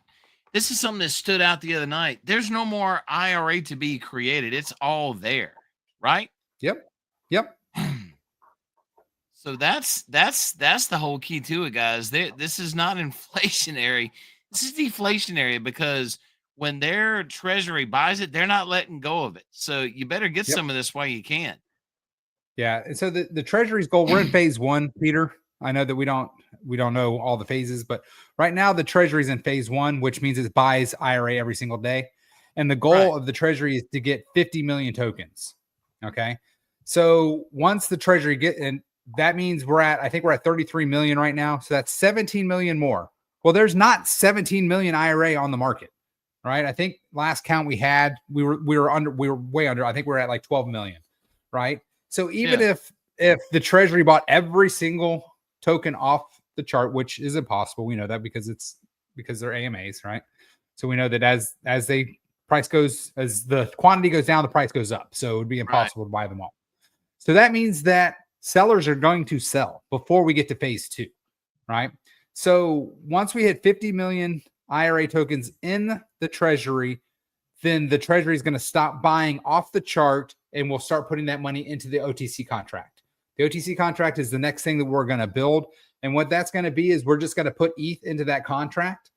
This is something that stood out the other night. There's no more IRA to be created. It's all there, right? Yep. So that's the whole key to it, guys. This is not inflationary. This is deflationary because when their treasury buys it, they're not letting go of it. So you better get some of this while you can. Yeah. And so the treasury's goal, we're in phase 1, Peter. I know that we don't know all the phases, but right now the treasury's in phase 1, which means it buys IRA every single day. And the goal of the treasury is to get 50 million tokens. Okay. So once the treasury and that means I think we're at 33 million right now. So that's 17 million more. Well, there's not 17 million IRA on the market, right? I think last count we had, we were way under. I think we're at like 12 million, right? So even if the treasury bought every single token off the chart, which is impossible, we know that because they're AMAs, right? So we know that as the quantity goes down, the price goes up. So it would be impossible to buy them all. So that means that sellers are going to sell before we get to phase 2, right? So once we hit 50 million IRA tokens in the treasury, then the treasury is going to stop buying off the chart and we'll start putting that money into the OTC contract. The OTC contract is the next thing that we're going to build. And what that's going to be is we're just going to put ETH into that contract.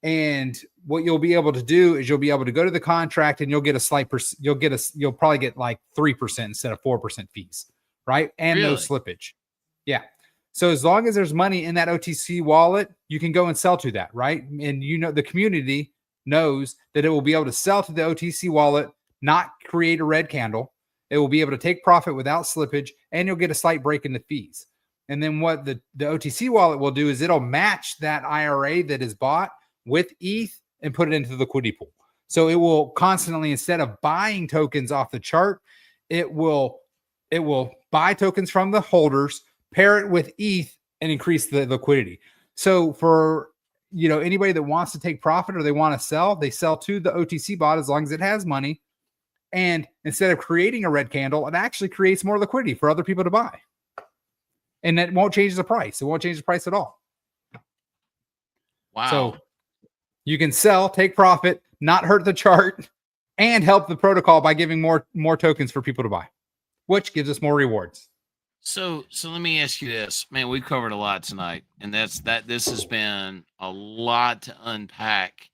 And what you'll be able to do is you'll be able to go to the contract and you'll get a slight you'll probably get like 3% instead of 4% fees, right? And no slippage. Yeah. So as long as there's money in that OTC wallet, you can go and sell to that, right? And the community knows that it will be able to sell to the OTC wallet, not create a red candle, It will be able to take profit without slippage, and you'll get a slight break in the fees. And then what the OTC wallet will do is it'll match that IRA that is bought with ETH and put it into the liquidity pool. So it will constantly, instead of buying tokens off the chart, it will buy tokens from the holders, pair it with ETH, and increase the liquidity. So for anybody that wants to take profit or they want to sell, they sell to the OTC bot as long as it has money. And instead of creating a red candle, it actually creates more liquidity for other people to buy. And that won't change the price. It won't change the price at all. Wow. So you can sell, take profit, not hurt the chart, and help the protocol by giving more tokens for people to buy, which gives us more rewards. So let me ask you this, man. We've covered a lot tonight, and this has been a lot to unpack.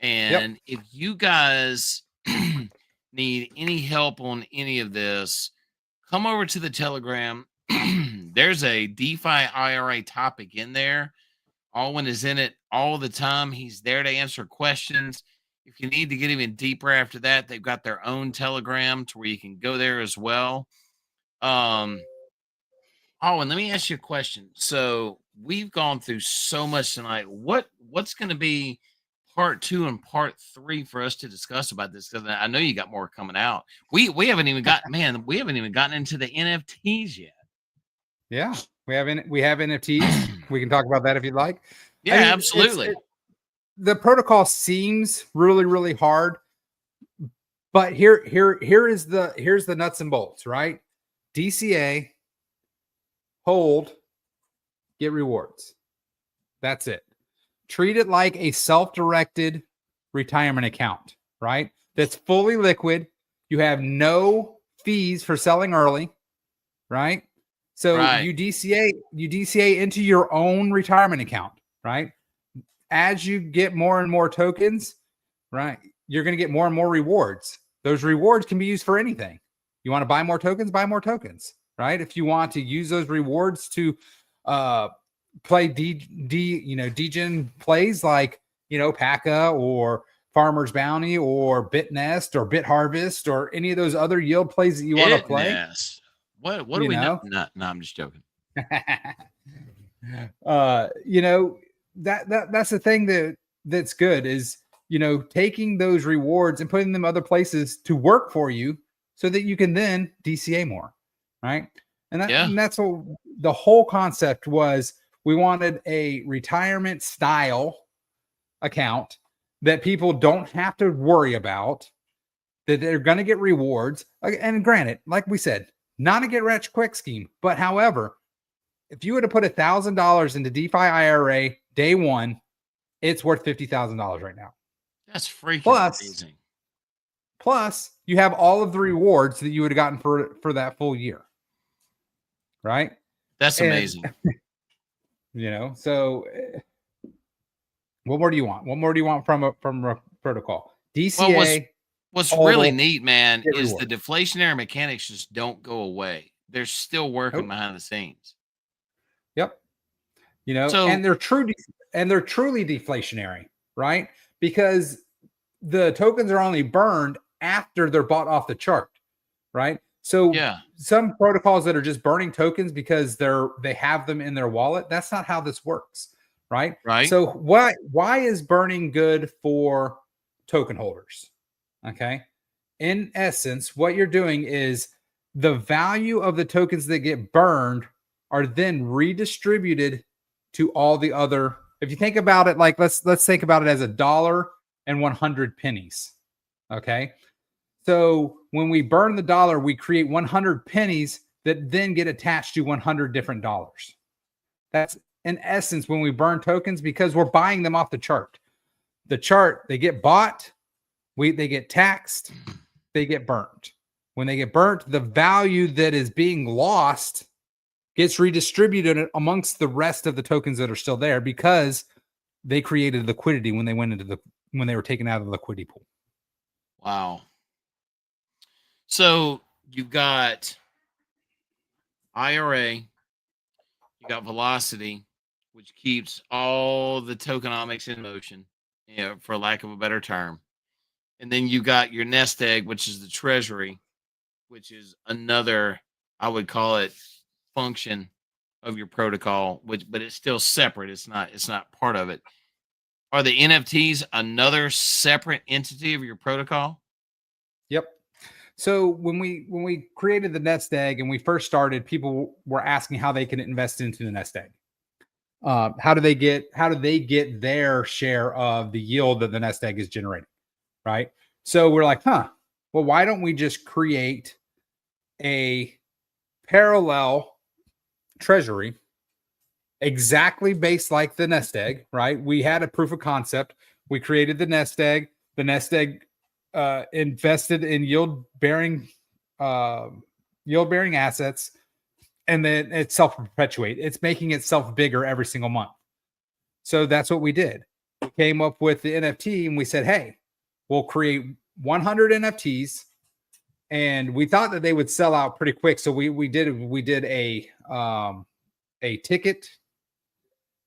And if you guys need any help on any of this, come over to the Telegram. There's a DeFi IRA topic in there. Alwyn is in it all the time. He's there to answer questions. If you need to get even deeper after that, they've got their own Telegram to where you can go there as well. Alwyn, let me ask you a question. So we've gone through so much tonight. What's going to be part 2 and part 3 for us to discuss about this? Because I know you got more coming out. We haven't even gotten into the NFTs yet. Yeah, we have NFTs. We can talk about that if you'd like. Yeah, absolutely. The protocol seems really, really hard, but here's the nuts and bolts, right? DCA, hold, get rewards. That's it. Treat it like a self-directed retirement account, right? That's fully liquid. You have no fees for selling early, right? So you DCA into your own retirement account, right? As you get more and more tokens, right, you're going to get more and more rewards. Those rewards can be used for anything. You want to buy more tokens, right? If you want to use those rewards to play degen plays like, PACA or Farmer's Bounty or BitNest or BitHarvest or any of those other yield plays that you want to play. What do we know? No, I'm just joking. That's the thing that's good is, taking those rewards and putting them other places to work for you so that you can then DCA more, right? And that's what the whole concept was. We wanted a retirement style account that people don't have to worry about, that they're going to get rewards. And granted, like we said, not a get rich quick scheme, but however, if you were to put $1,000 into DeFi IRA day one, it's worth $50,000 right now. That's freaking amazing. Plus, you have all of the rewards that you would have gotten for that full year, right? That's amazing. So what more do you want? What more do you want from a protocol? DCA. What's really neat, man, is the deflationary mechanics just don't go away. They're still working behind the scenes. Yep. And they're truly deflationary, right? Because the tokens are only burned after they're bought off the chart, right? So some protocols that are just burning tokens because they have them in their wallet, that's not how this works, right? Right. So why is burning good for token holders? Okay. In essence, what you're doing is the value of the tokens that get burned are then redistributed to all the other. If you think about it, like let's think about it as $1.01 pennies. Okay. So when we burn the dollar, we create 100 pennies that then get attached to 100 different dollars. That's in essence when we burn tokens, because we're buying them off the chart. The chart, they get bought, they get taxed, they get burnt. When they get burnt, the value that is being lost gets redistributed amongst the rest of the tokens that are still there because they created liquidity when they were taken out of the liquidity pool. Wow. So you've got IRA, you got Velocity, which keeps all the tokenomics in motion, for lack of a better term. And then you got your nest egg, which is the treasury. which is another, I would call it, function of your protocol, but it's still separate. It's not part of it. Are the NFTs another separate entity of your protocol? Yep. So when we created the nest egg and we first started, people were asking how they can invest into the nest egg. How do they get their share of the yield that the nest egg is generating? Right. So we're like, well, why don't we just create a parallel treasury exactly based like the nest egg, right? We had a proof of concept. We created the nest egg. The nest egg invested in yield bearing assets, and then it self-perpetuate. It's making itself bigger every single month. So that's what we did. We came up with the NFT and we said, hey, we'll create 100 NFTs. And we thought that they would sell out pretty quick. So we did a ticket,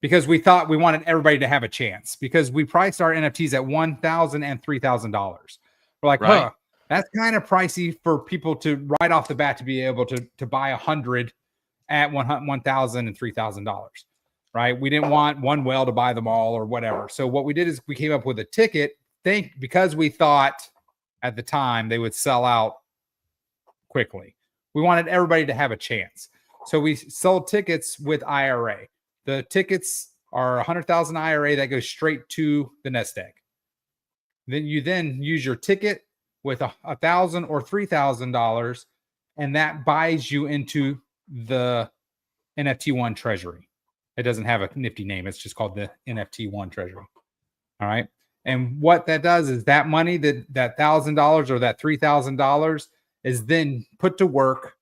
because we thought we wanted everybody to have a chance, because we priced our NFTs at $1,000 and $3,000. We're like, Right. that's kind of pricey for people to right off the bat to be able to buy 100 at $1,000 and $3,000. Right. We didn't want one whale to buy them all or whatever. So what we did is we came up with a ticket, because we thought at the time they would sell out quickly. We wanted everybody to have a chance. So we sold tickets with IRA. The tickets are 100,000 IRA that goes straight to the nest egg. Then you use your ticket with $1,000 or $3,000, and that buys you into the NFT One treasury. It doesn't have a nifty name. It's just called the NFT One treasury. All right. And what that does is that money, that $1,000 or that $3,000 is then put to work.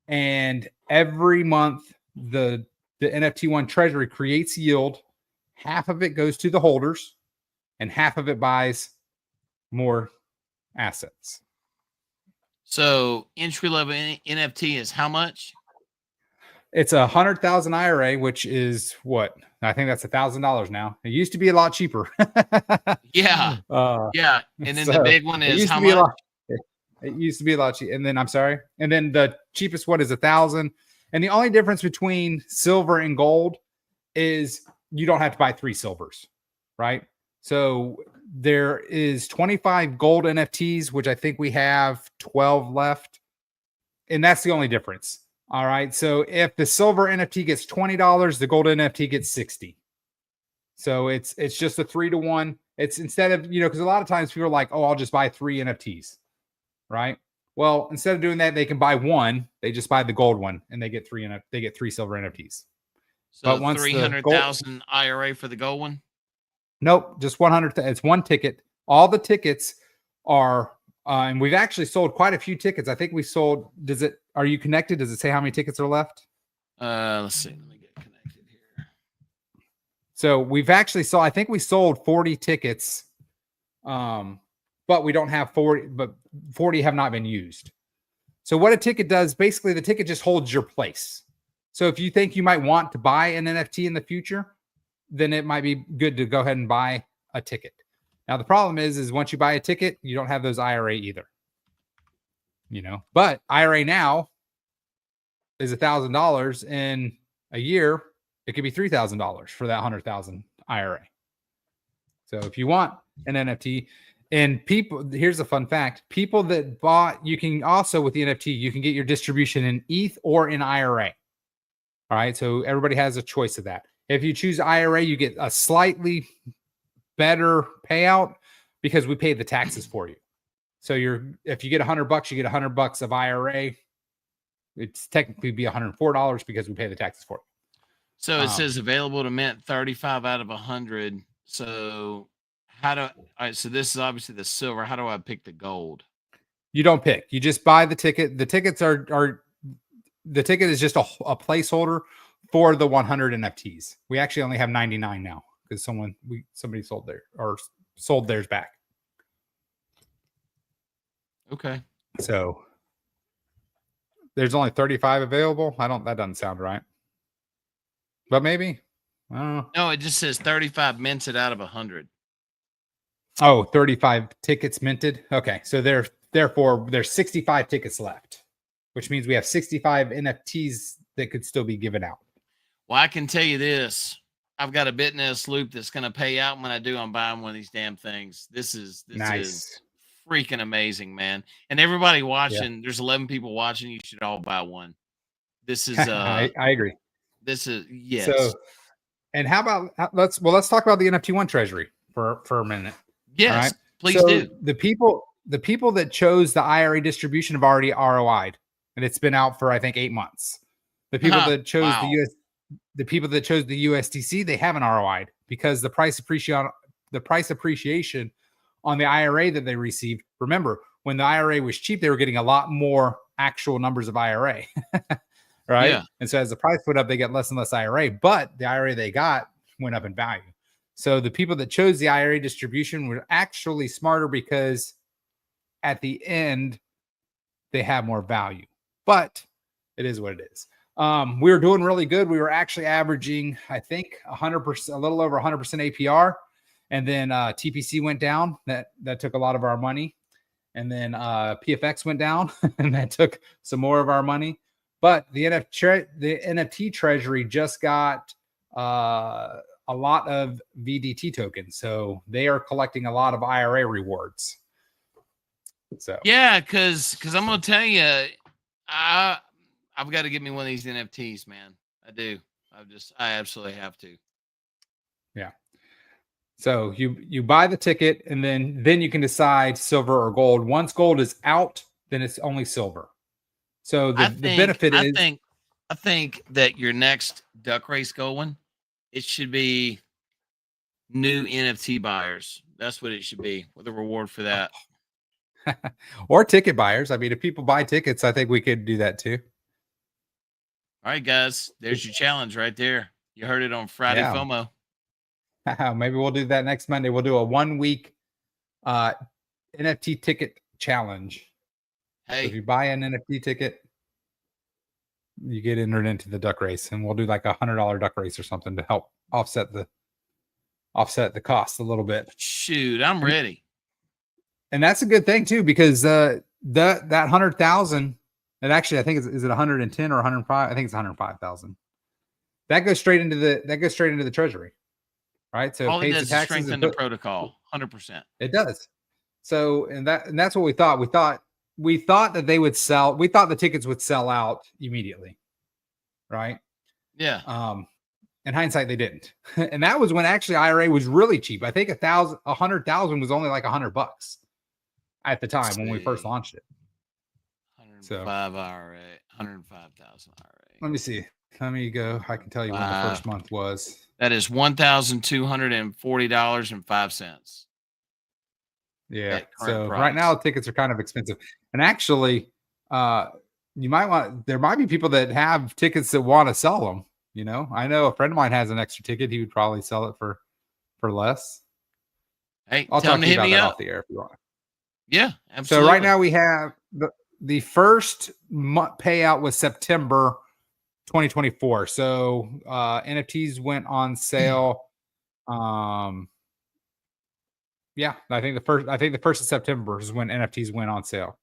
And every month, the NFT One treasury creates yield. Half of it goes to the holders and half of it buys more assets. So entry level NFT is how much? It's 100,000 IRA, which is what? I think that's $1,000 now. It used to be a lot cheaper. Yeah. Yeah. And then the big one is how much? It used to be a lot cheaper. And then I'm sorry. And then the cheapest one is 1,000. And the only difference between silver and gold is you don't have to buy 3 silvers, right? So there is 25 gold NFTs, which I think we have 12 left. And that's the only difference. All right. So if the silver NFT gets $20, the gold NFT gets 60. So it's just a 3-to-1. It's instead of, because a lot of times people are like, oh, I'll just buy 3 NFTs. Right. Well, instead of doing that, they can buy one. They just buy the gold one, and they get 3 silver NFTs. So 300,000 IRA for the gold one? Nope, just 100. It's one ticket. All the tickets are, and we've actually sold quite a few tickets. I think we sold. Are you connected? Does it say how many tickets are left? Let's see. Let me get connected here. So we've actually sold. I think we sold 40 tickets. But we don't have 40, but 40 have not been used. So what a ticket does, basically the ticket just holds your place. So if you think you might want to buy an NFT in the future, then it might be good to go ahead and buy a ticket. Now, the problem is once you buy a ticket, you don't have those IRA either. But IRA now is $1,000 in a year. It could be $3,000 for that 100,000 IRA. So if you want an NFT, and here's a fun fact. People that bought, you can also, with the NFT, you can get your distribution in ETH or in IRA. All right. So everybody has a choice of that. If you choose IRA, you get a slightly better payout because we pay the taxes for you. So if you get $100, you get $100 of IRA. It's technically be $104 because we pay the taxes for it. So it says available to mint 35 out of 100. So all right, so this is obviously the silver. How do I pick the gold? You don't pick. You just buy the ticket. The tickets the ticket is just a placeholder for the 100 NFTs. We actually only have 99 now because somebody sold theirs back. Okay. So there's only 35 available. That doesn't sound right. But maybe. I don't know. No, it just says 35 minted out of 100. Oh, 35 tickets minted. Okay. So they're therefore, there's 65 tickets left, which means we have 65 NFTs that could still be given out. Well, I can tell you this. I've got a Bitness loop that's going to pay out. When I do, I'm buying one of these damn things. This is freaking amazing, man. And everybody watching, there's 11 people watching. You should all buy one. This is I agree. This is yes. So, and how about let's talk about the NFT One treasury for a minute. Yes, right? Please do. The people that chose the IRA distribution have already ROI'd, and it's been out for I think 8 months. The people that chose the people that chose the USDC, they haven't ROI'd because the price appreciation on the IRA that they received. Remember, when the IRA was cheap, they were getting a lot more actual numbers of IRA. Right. Yeah. And so as the price went up, they get less and less IRA, but the IRA they got went up in value. So the people that chose the IRA distribution were actually smarter because at the end they have more value, but it is what it is. We were doing really good. We were actually averaging, I think 100%, a little over 100% APR. And then TPC went down. That took a lot of our money. And then PFX went down and that took some more of our money. But the NFT treasury just got a lot of VDT tokens. So they are collecting a lot of IRA rewards. So yeah, because I'm gonna tell you, I've got to get me one of these NFTs, man. I do. I absolutely have to. Yeah. So you buy the ticket and then you can decide silver or gold. Once gold is out, then it's only silver. So the benefit is I think that your next duck race going, it should be new NFT buyers. That's what it should be with a reward for that. Or ticket buyers. I mean, if people buy tickets, I think we could do that too. All right, guys, there's your challenge right there. You heard it on Friday FOMO. Maybe we'll do that next Monday. We'll do a 1 week NFT ticket challenge. Hey, so if you buy an NFT ticket, you get entered into the duck race, and we'll do like $100 duck race or something to help offset the cost a little bit. Shoot, I'm ready. And that's a good thing too, because that 100,000, and actually I think is it 110 or 105? I think it's 105,000. That goes straight into the treasury, right? So all it pays it does the taxes is strengthen the protocol, 100%. It does. So and that's what we thought. We thought that they would sell. We thought the tickets would sell out immediately, right? Yeah. In hindsight, they didn't, and that was when actually IRA was really cheap. I think 100,000 was only like $100 at the time when we first launched it. 105 IRA, 105,000 IRA. Let me see. Let me go. I can tell you when the first month was. That is $1,240.05. Yeah. So right now tickets are kind of expensive, and actually, there might be people that have tickets that want to sell them. You know, I know a friend of mine has an extra ticket. He would probably sell it for less. Hey, I'll talk to you about that off the air if you want. Yeah, absolutely. So right now we have the first payout was September 2024. So NFTs went on sale. Yeah, I think the first of September is when NFTs went on sale.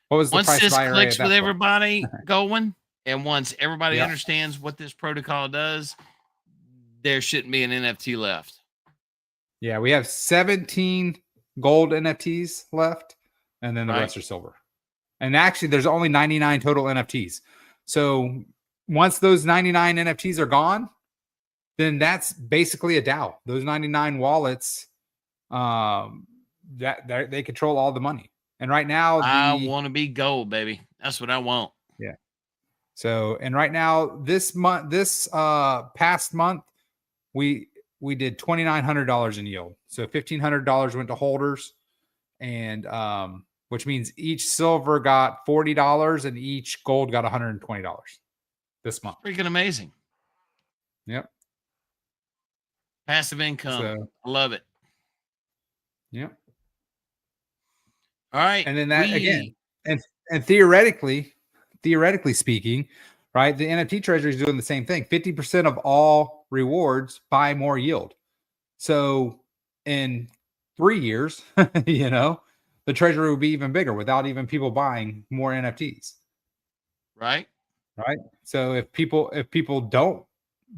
What was the once price this of IRA clicks with point? everybody going, and once everybody understands what this protocol does, there shouldn't be an NFT left. Yeah, we have 17 gold NFTs left, and then the rest are silver. And actually, there's only 99 total NFTs. So once those 99 NFTs are gone, then that's basically a DAO. Those 99 wallets, that they control all the money. And right now, I want to be gold, baby. That's what I want. Yeah. So, and right now, this past month, we did $2,900 in yield. So $1,500 went to holders, and which means each silver got $40 and each gold got $120 this month. Freaking amazing. Yep. Passive income. I love it. Yep. All right. And then again, and theoretically speaking, right, the NFT treasury is doing the same thing. 50% of all rewards buy more yield. So in 3 years, the the treasury would be even bigger without even people buying more NFTs. Right. Right. So if people don't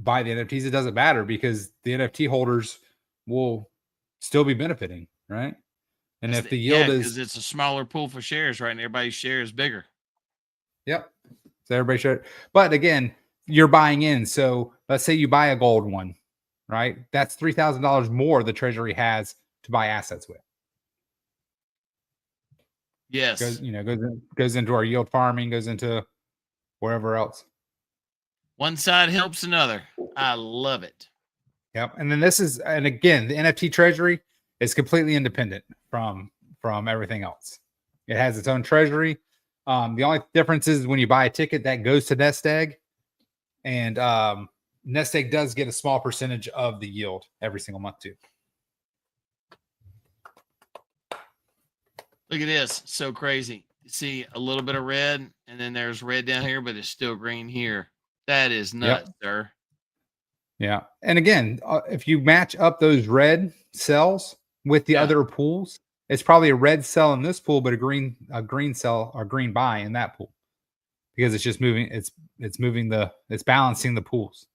buy the NFTs, it doesn't matter because the NFT holders will still be benefiting. Right. And if the yield because is, it's a smaller pool for shares, right? And everybody's share is bigger. yep. So everybody should. But again, you're buying in. So let's say you buy a gold one, right? That's $3,000 more the treasury has to buy assets with. Yes. Goes into our yield farming, goes into wherever else. One side helps another. I love it. Yep. And then and again, the NFT treasury is completely independent from everything else. It has its own treasury. The only difference is when you buy a ticket that goes to Nest Egg, and Nest Egg does get a small percentage of the yield every single month too. Look at this. So crazy. You see a little bit of red, and then there's red down here, but it's still green here. That is nuts, sir. Yeah. And again, if you match up those red cells with the other pools, it's probably a red cell in this pool, but a green cell or green buy in that pool, because it's just moving. It's balancing the pools.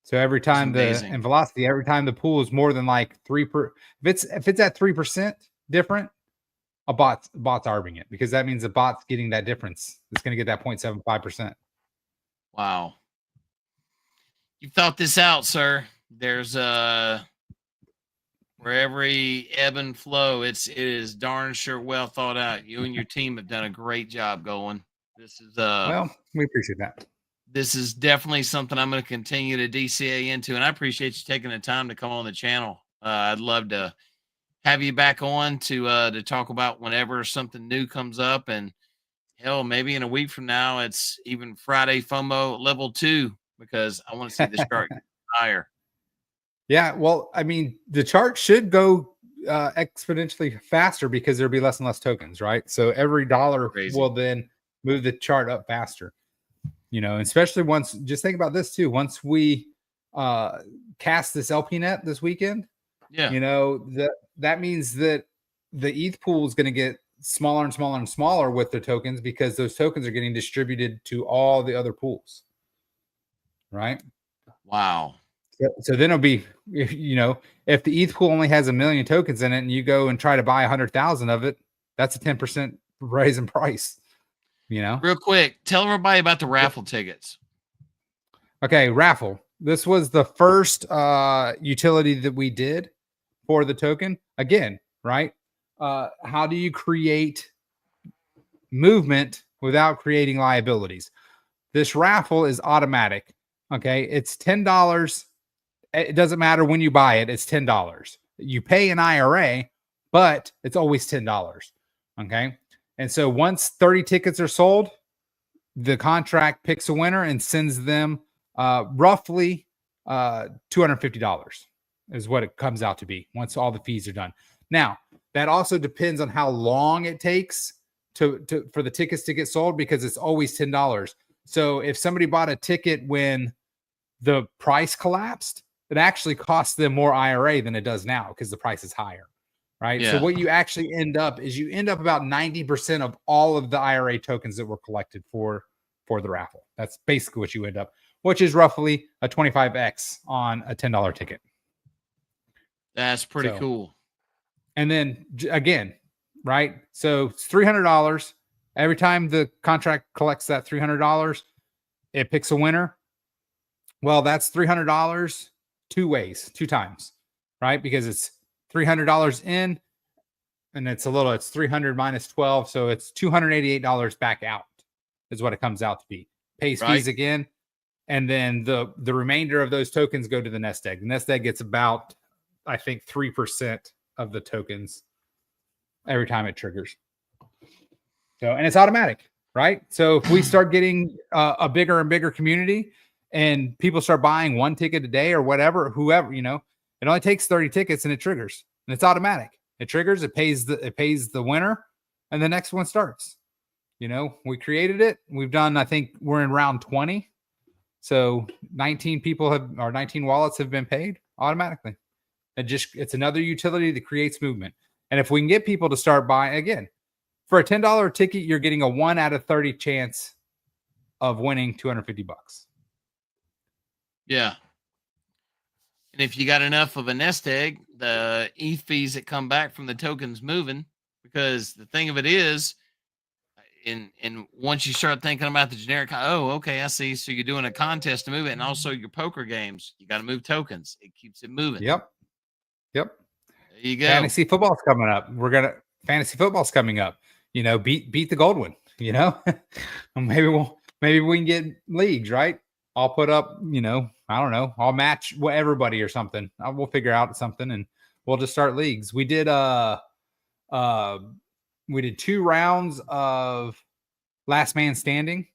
So every time and velocity, every time the pool is more than like 3%, if it's at 3% different, a bot's arbing it, because that means the bot's getting that difference. It's going to get that 0.75%. Wow. You thought this out, sir. There's where every ebb and flow, it is darn sure well thought out. You and your team have done a great job going. This is well, we appreciate that. This is definitely something I'm going to continue to DCA into, and I appreciate you taking the time to come on the channel. I'd love to have you back on to talk about whenever something new comes up, and hell, maybe in a week from now, it's even Friday FOMO level 2, because I want to see the chart higher. Yeah, well, I mean, the chart should go exponentially faster because there'll be less and less tokens, right? So every dollar will then move the chart up faster. Especially once, just think about this too. Once we cast this LP net this weekend, that means that the ETH pool is going to get smaller and smaller and smaller with the tokens, because those tokens are getting distributed to all the other pools. Right. Wow. So then it'll be, if the ETH pool only has 1 million tokens in it and you go and try to buy 100,000 of it, that's a 10% raise in price. Real quick, tell everybody about the raffle tickets. Okay, raffle. This was the first utility that we did for the token. Again, right? How do you create movement without creating liabilities? This raffle is automatic. Okay, it's $10. It doesn't matter when you buy it, it's $10. You pay an IRA, but it's always $10. Okay. And so once 30 tickets are sold, the contract picks a winner and sends them roughly $250 is what it comes out to be once all the fees are done. Now, that also depends on how long it takes for the tickets to get sold, because it's always $10. So if somebody bought a ticket when the price collapsed, it actually costs them more IRA than it does now because the price is higher. Right. Yeah. So what you actually end up about 90% of all of the IRA tokens that were collected for the raffle. That's basically what you end up, which is roughly a 25x on a $10 ticket. That's pretty cool. And then again, right? So it's $300. Every time the contract collects that $300, it picks a winner. Well, that's $300 two times, right? Because it's $300 in, and it's 300 minus 12. So it's $288 back out is what it comes out to be. Pays fees again. And then the remainder of those tokens go to the Nest Egg. The Nest Egg gets about, I think, 3% of the tokens every time it triggers. So, and it's automatic, right? So if we start getting a bigger and bigger community and people start buying one ticket a day or whatever, whoever, it only takes 30 tickets and it triggers, and it's automatic. It triggers, it pays the winner, and the next one starts. We created it. We've done, I think we're in round 20. So 19 wallets have been paid automatically. It's another utility that creates movement. And if we can get people to start buying, again, for a $10 ticket, you're getting a 1 out of 30 chance of winning $250. Yeah. And if you got enough of a nest egg, the ETH fees that come back from the tokens moving, because the thing of it is, and once you start thinking about the generic, oh, okay, I see. So you're doing a contest to move it, and also your poker games, you got to move tokens. It keeps it moving. Yep. There you go. Fantasy football's coming up. Fantasy football's coming up. Beat the gold one. Maybe we can get leagues, right? I'll put up, I don't know. I'll match everybody or something. We'll figure out something and we'll just start leagues. We did 2 rounds of last man standing.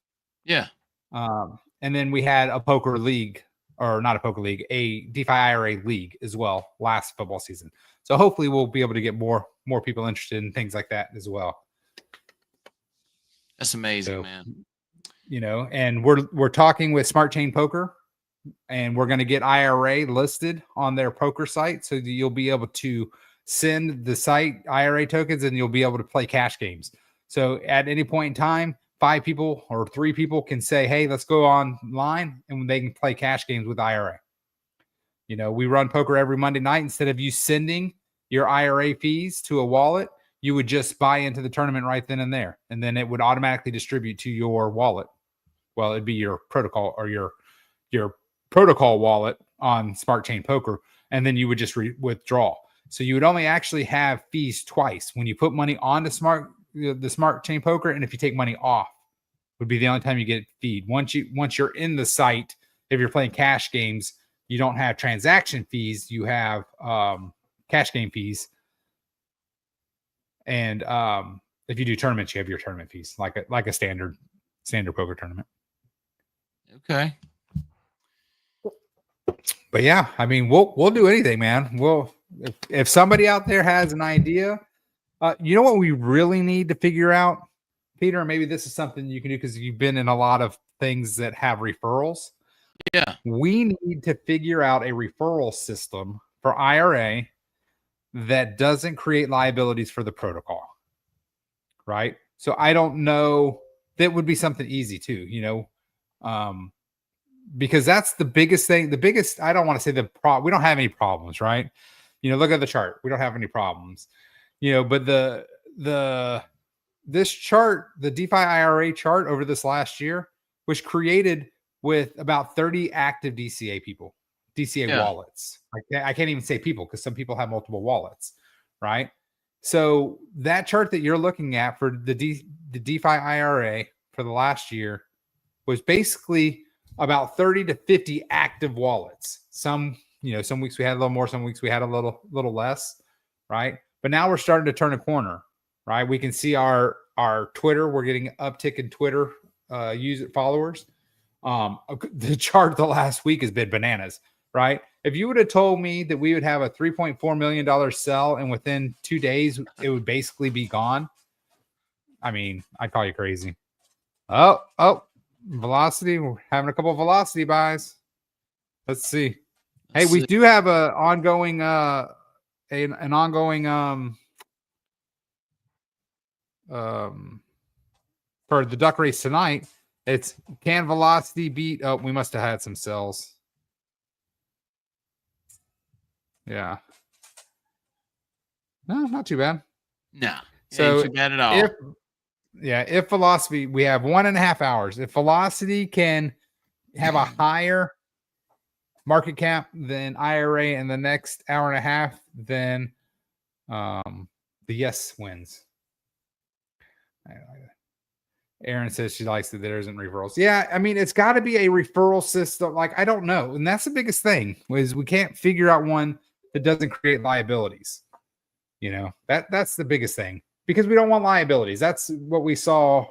Yeah. And then we had a poker league, or not a poker league, a Defi-Ira league as well last football season. So hopefully we'll be able to get more people interested in things like that as well. That's amazing, man. And we're talking with Smart Chain Poker, and we're going to get IRA listed on their poker site, so that you'll be able to send the site IRA tokens, and you'll be able to play cash games. So at any point in time, 5 people or 3 people can say, "Hey, let's go online," and they can play cash games with IRA. We run poker every Monday night. Instead of you sending your IRA fees to a wallet, you would just buy into the tournament right then and there, and then it would automatically distribute to your wallet. Well, it'd be your protocol or your protocol wallet on Smart Chain Poker, and then you would just withdraw. So you would only actually have fees twice: when you put money on the Smart Chain Poker, and if you take money off, would be the only time you get feed. Once you're in the site, if you're playing cash games, you don't have transaction fees. You have cash game fees. And if you do tournaments, you have your tournament fees, like a standard poker tournament. Okay. But yeah, I mean, we'll do anything, man. If somebody out there has an idea, you know what we really need to figure out, Peter? Maybe this is something you can do because you've been in a lot of things that have referrals. Yeah. We need to figure out a referral system for IRA that doesn't create liabilities for the protocol, right? So I don't know. That would be something easy too, because that's the biggest thing. I don't want to say we don't have any problems, right? Look at the chart. We don't have any problems, but this chart, the DeFi IRA chart over this last year, was created with about 30 active DCA wallets. I can't even say people, because some people have multiple wallets, right? So that chart that you're looking at for the DeFi IRA for the last year was basically about 30 to 50 active wallets. Some weeks we had a little more, some weeks we had a little less, right? But now we're starting to turn a corner, right? We can see our Twitter. We're getting an uptick in Twitter user followers. The chart the last week has been bananas, right? If you would have told me that we would have a $3.4 million sell and within 2 days it would basically be gone, I mean, I'd call you crazy. Oh, Velocity. We're having a couple of Velocity buys. Let's see. We do have an ongoing for the duck race tonight. It's can Velocity beat? Oh, we must have had some sells. Yeah. No, not too bad. No. So ain't too bad at all. If Velocity, we have 1.5 hours. If Velocity can have a higher market cap than IRA in the next hour and a half, then the yes wins. Aaron says she likes that there isn't referrals. Yeah, I mean, it's got to be a referral system. Like, I don't know. And that's the biggest thing, is we can't figure out one that doesn't create liabilities. That's the biggest thing, because we don't want liabilities. That's what we saw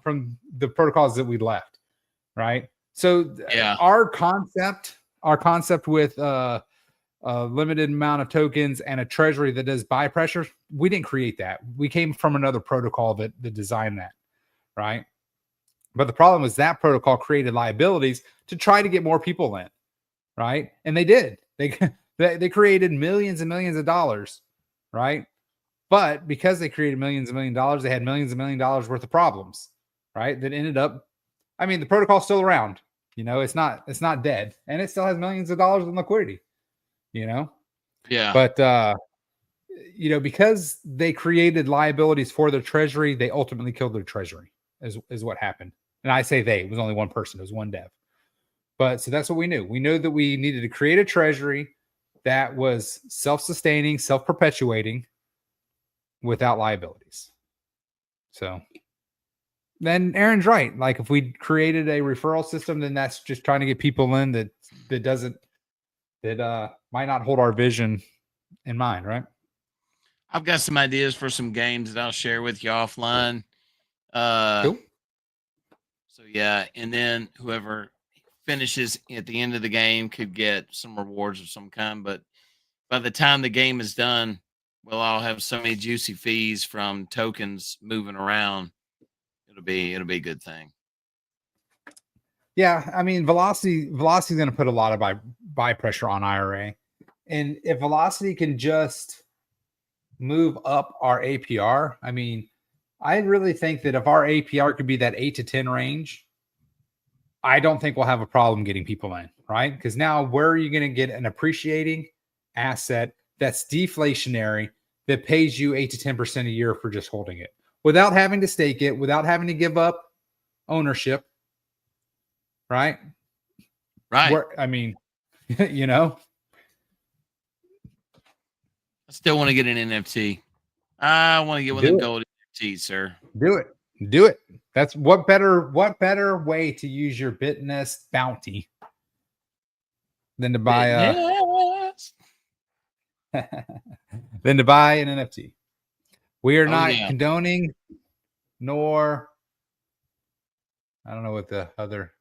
from the protocols that we left, right? So our concept with a limited amount of tokens and a treasury that does buy pressure, we didn't create that. We came from another protocol that designed that, right? But the problem is that protocol created liabilities to try to get more people in, right? And they did. They created millions and millions of dollars, right, But because they created millions and millions of dollars, they had millions and millions of dollars worth of problems, right? That ended up, I mean, the protocol's still around. It's not dead, and it still has millions of dollars in liquidity. Yeah. But because they created liabilities for their treasury, they ultimately killed their treasury. Is what happened. And I say they. It was only one person. It was one dev. But so that's what we knew. We knew that we needed to create a treasury that was self-sustaining, self-perpetuating, without liabilities. So then Aaron's right. Like if we created a referral system, then that's just trying to get people in that might not hold our vision in mind, right? I've got some ideas for some games that I'll share with you offline. Cool. So yeah, and then whoever finishes at the end of the game could get some rewards of some kind. But by the time the game is done, we'll all have so many juicy fees from tokens moving around. It'll be a good thing. Yeah, I mean, Velocity is going to put a lot of buy pressure on IRA, and if Velocity can just move up our APR, I mean, I really think that if our APR could be that 8 to 10 range, I don't think we'll have a problem getting people in, right? Because now where are you going to get an appreciating asset that's deflationary that pays you 8 to 10% a year for just holding it without having to stake it, without having to give up ownership, right? Right. I mean, I still want to get an NFT. I want to get one of them gold NFTs, sir. Do it. That's what better way to use your Bitness bounty than to buy than to buy an NFT. We are not condoning, nor I don't know what the other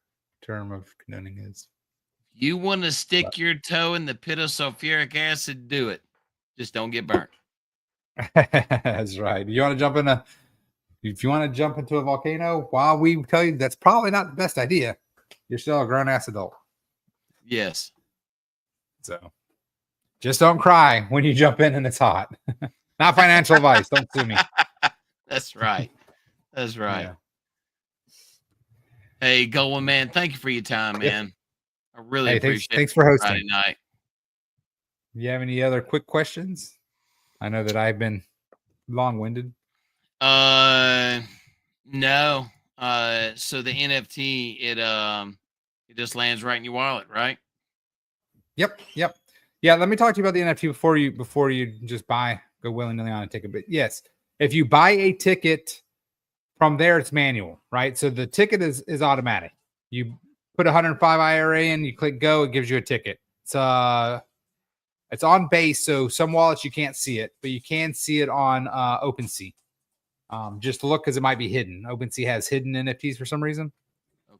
term of condoning is. You want to stick your toe in the pit of sulfuric acid, do it. Just don't get burnt. That's right. If you want to jump into a volcano, while we tell you that's probably not the best idea, you're still a grown-ass adult. Yes. So just don't cry when you jump in and it's hot. Not financial advice. Don't sue me. That's right. That's right. Yeah. Hey, Goldwyn, man, thank you for your time, man. I really appreciate it. Thanks for hosting. Friday night. You have any other quick questions? I know that I've been long-winded. No. So the NFT, it just lands right in your wallet, right? Yep. Yeah, let me talk to you about the NFT before you just go willy-nilly on a ticket. But yes, if you buy a ticket from there, it's manual, right? So the ticket is automatic. You put 105 IRA in, you click go, it gives you a ticket. It's on base, so some wallets you can't see it, but you can see it on OpenSea. Just look because it might be hidden. OpenSea has hidden NFTs for some reason.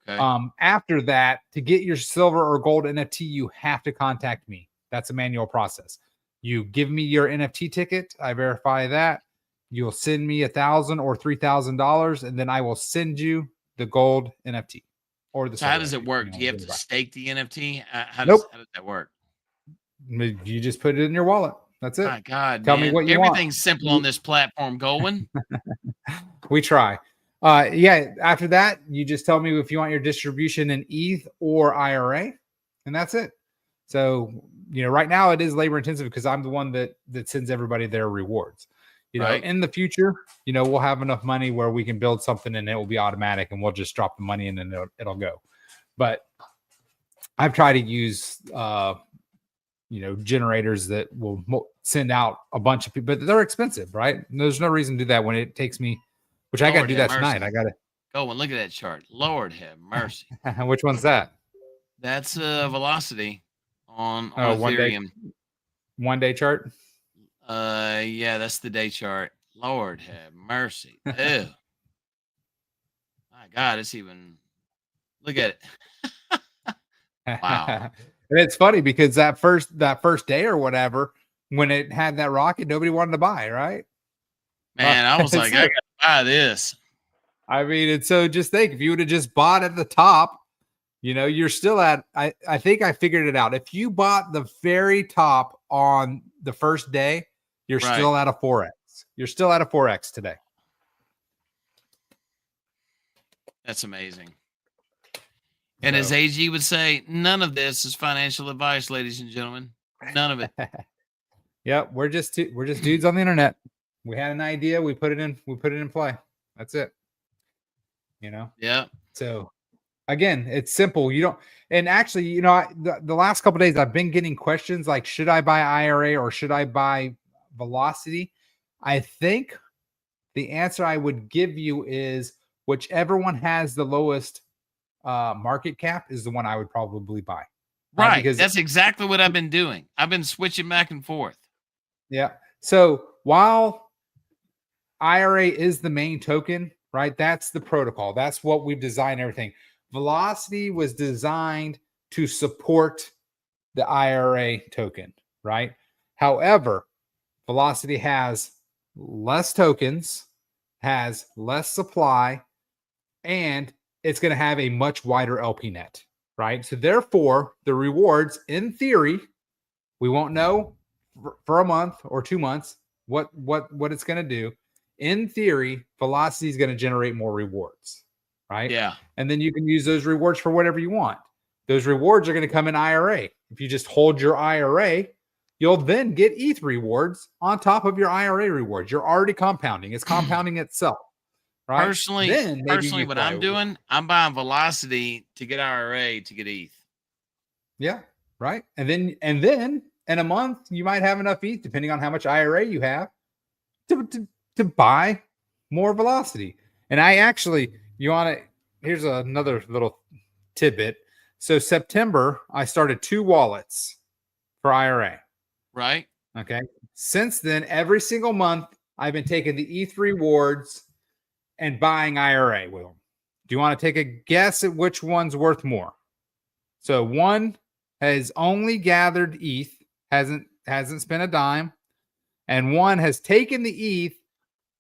Okay. After that, to get your silver or gold NFT, you have to contact me. That's a manual process. You give me your NFT ticket, I verify that. You'll send me $1,000 or $3,000, and then I will send you the gold NFT or the. So how does it work? Do you have to stake the NFT? How does that work? You just put it in your wallet. That's it. My God, tell me what you want. Everything's simple on this platform, Goldwyn. We try. After that, you just tell me if you want your distribution in ETH or IRA, and that's it. So, right now it is labor intensive because I'm the one that sends everybody their rewards. In the future, we'll have enough money where we can build something and it will be automatic and we'll just drop the money in and it'll go. But I've tried to use, generators that will send out a bunch of people, but they're expensive, right? There's no reason to do that when it takes me, which I got to do that tonight. I got to go and look at that chart. Lord have mercy. Which one's that? That's Velocity on Ethereum. One day chart. Yeah, that's the day chart. Lord have mercy. Ew. My God, it's even. Look at it. Wow. And it's funny because that first day or whatever, when it had that rocket, nobody wanted to buy, right? Man, I was like, I gotta buy this. I mean, and so just think if you would have just bought at the top, you're still at. I think I figured it out. If you bought the very top on the first day, you're still at a 4x. months. You're still at a 4x today. That's amazing. And as AG would say, none of this is financial advice, ladies and gentlemen. None of it. Yep, we're just dudes on the internet. We had an idea, we put it in play. That's it. Yeah. So again, it's simple. You don't, and actually, the last couple of days I've been getting questions like, should I buy IRA or should I buy Velocity? I think the answer I would give you is whichever one has the lowest market cap is the one I would probably buy. Right. Because that's exactly what I've been doing. I've been switching back and forth. Yeah. So while IRA is the main token, right? That's the protocol. That's what we've designed everything. Velocity was designed to support the IRA token, right? However, Velocity has less tokens, has less supply, and it's going to have a much wider LP net, right? So therefore, the rewards, in theory, we won't know for a month or 2 months what it's going to do. In theory, Velocity is going to generate more rewards, right? Yeah. And then you can use those rewards for whatever you want. Those rewards are going to come in IRA. If you just hold your IRA, you'll then get ETH rewards on top of your IRA rewards. You're already compounding. It's compounding itself, right? Personally, what I'm doing, I'm buying Velocity to get IRA to get ETH. Yeah, right. And then in a month, you might have enough ETH, depending on how much IRA you have, to buy more Velocity. And I actually, here's another little tidbit. So September, I started 2 wallets for IRA. Right. Okay. Since then, every single month, I've been taking the ETH rewards and buying IRA with them. Do you want to take a guess at which one's worth more? So one has only gathered ETH, hasn't spent a dime, and one has taken the ETH,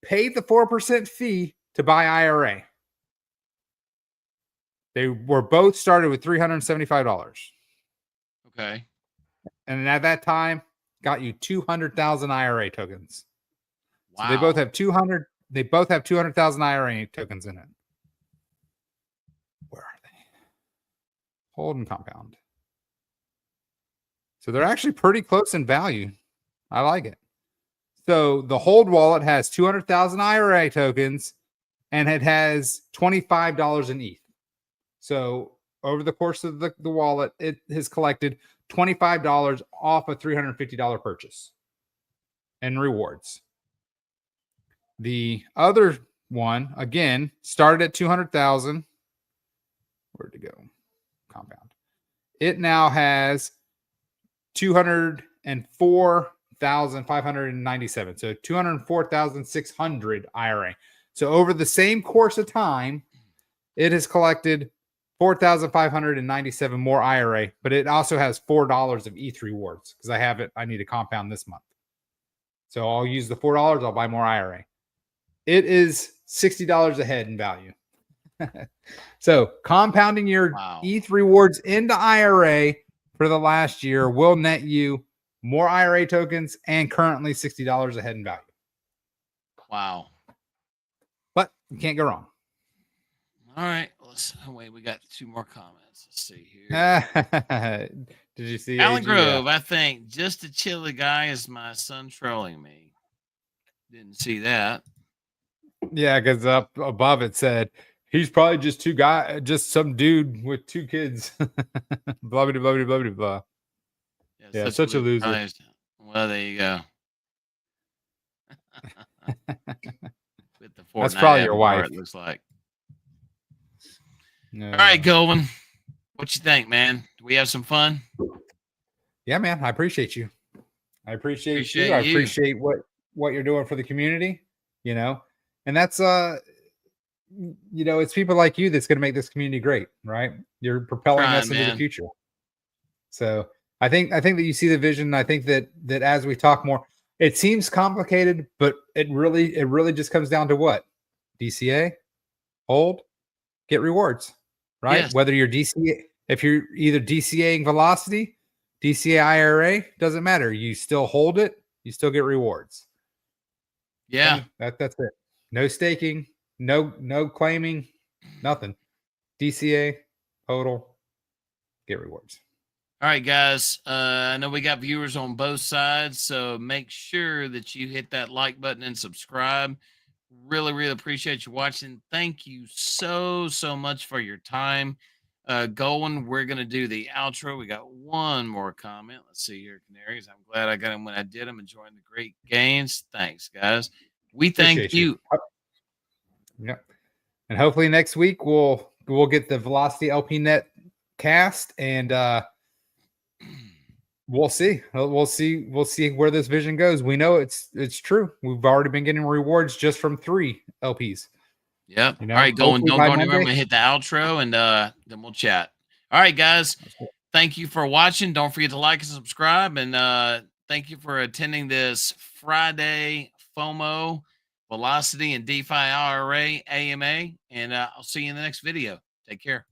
paid the 4% fee to buy IRA. They were both started with $375. Okay. And at that time, got you 200,000 IRA tokens. Wow. So they both have 200,000 IRA tokens in it. Where are they? Hold and compound. So they're actually pretty close in value. I like it. So the hold wallet has 200,000 IRA tokens and it has $25 in ETH. So over the course of the wallet, it has collected $25 off a $350 purchase and rewards. The other one, again, started at 200,000. Where'd it go? Compound. It now has 204,597. So 204,600 IRA. So over the same course of time, it has collected 4,597 more IRA, but it also has $4 of ETH rewards because I need to compound this month. So I'll use the $4. I'll buy more IRA. It is $60 ahead in value. So compounding your ETH rewards into IRA for the last year will net you more IRA tokens and currently $60 ahead in value. Wow. But you can't go wrong. All right. Wait, we got 2 more comments. Let's see here. Did you see Alan Grove? I think just a chilly guy is my son trolling me. Didn't see that. Yeah, because up above it said he's probably just some dude with 2 kids. Blah blah blah blah blah blah. Yeah, such a loser. Guy. Well, there you go. With the That's probably your wife. It looks like. No. All right, Goldman. What you think, man? Do we have some fun? Yeah, man. I appreciate you. I appreciate you. I appreciate what you're doing for the community, and that's it's people like you that's going to make this community great, right? You're propelling us into the future. So I think that you see the vision. I think that as we talk more, it seems complicated, but it really just comes down to what? DCA, hold, get rewards, right? Yes. Whether you're DCA, if you're either DCAing Velocity, DCA IRA, doesn't matter. You still hold it, you still get rewards. Yeah. That's it. No staking, no claiming, nothing. DCA, total, get rewards. All right, guys. I know we got viewers on both sides, so make sure that you hit that like button and subscribe. Really, really appreciate you watching. Thank you so much for your time. Going, we're gonna do the outro. We got one more comment. Let's see here, Canaries. I'm glad I got him when I did. I'm enjoying the great gains. Thanks, guys. We thank Appreciate you. Yep. And hopefully next week we'll get the Velocity LP Net cast, and we'll see where this vision goes. We know it's true. We've already been getting rewards just from 3 LPs. Yep. You know, all right, going. Don't go anywhere. I'm Monday. gonna hit the outro, and then we'll chat. All right, guys. Thank you for watching. Don't forget to like and subscribe, and thank you for attending this Friday FOMO, Velocity, and Defi-Ira AMA. And I'll see you in the next video. Take care.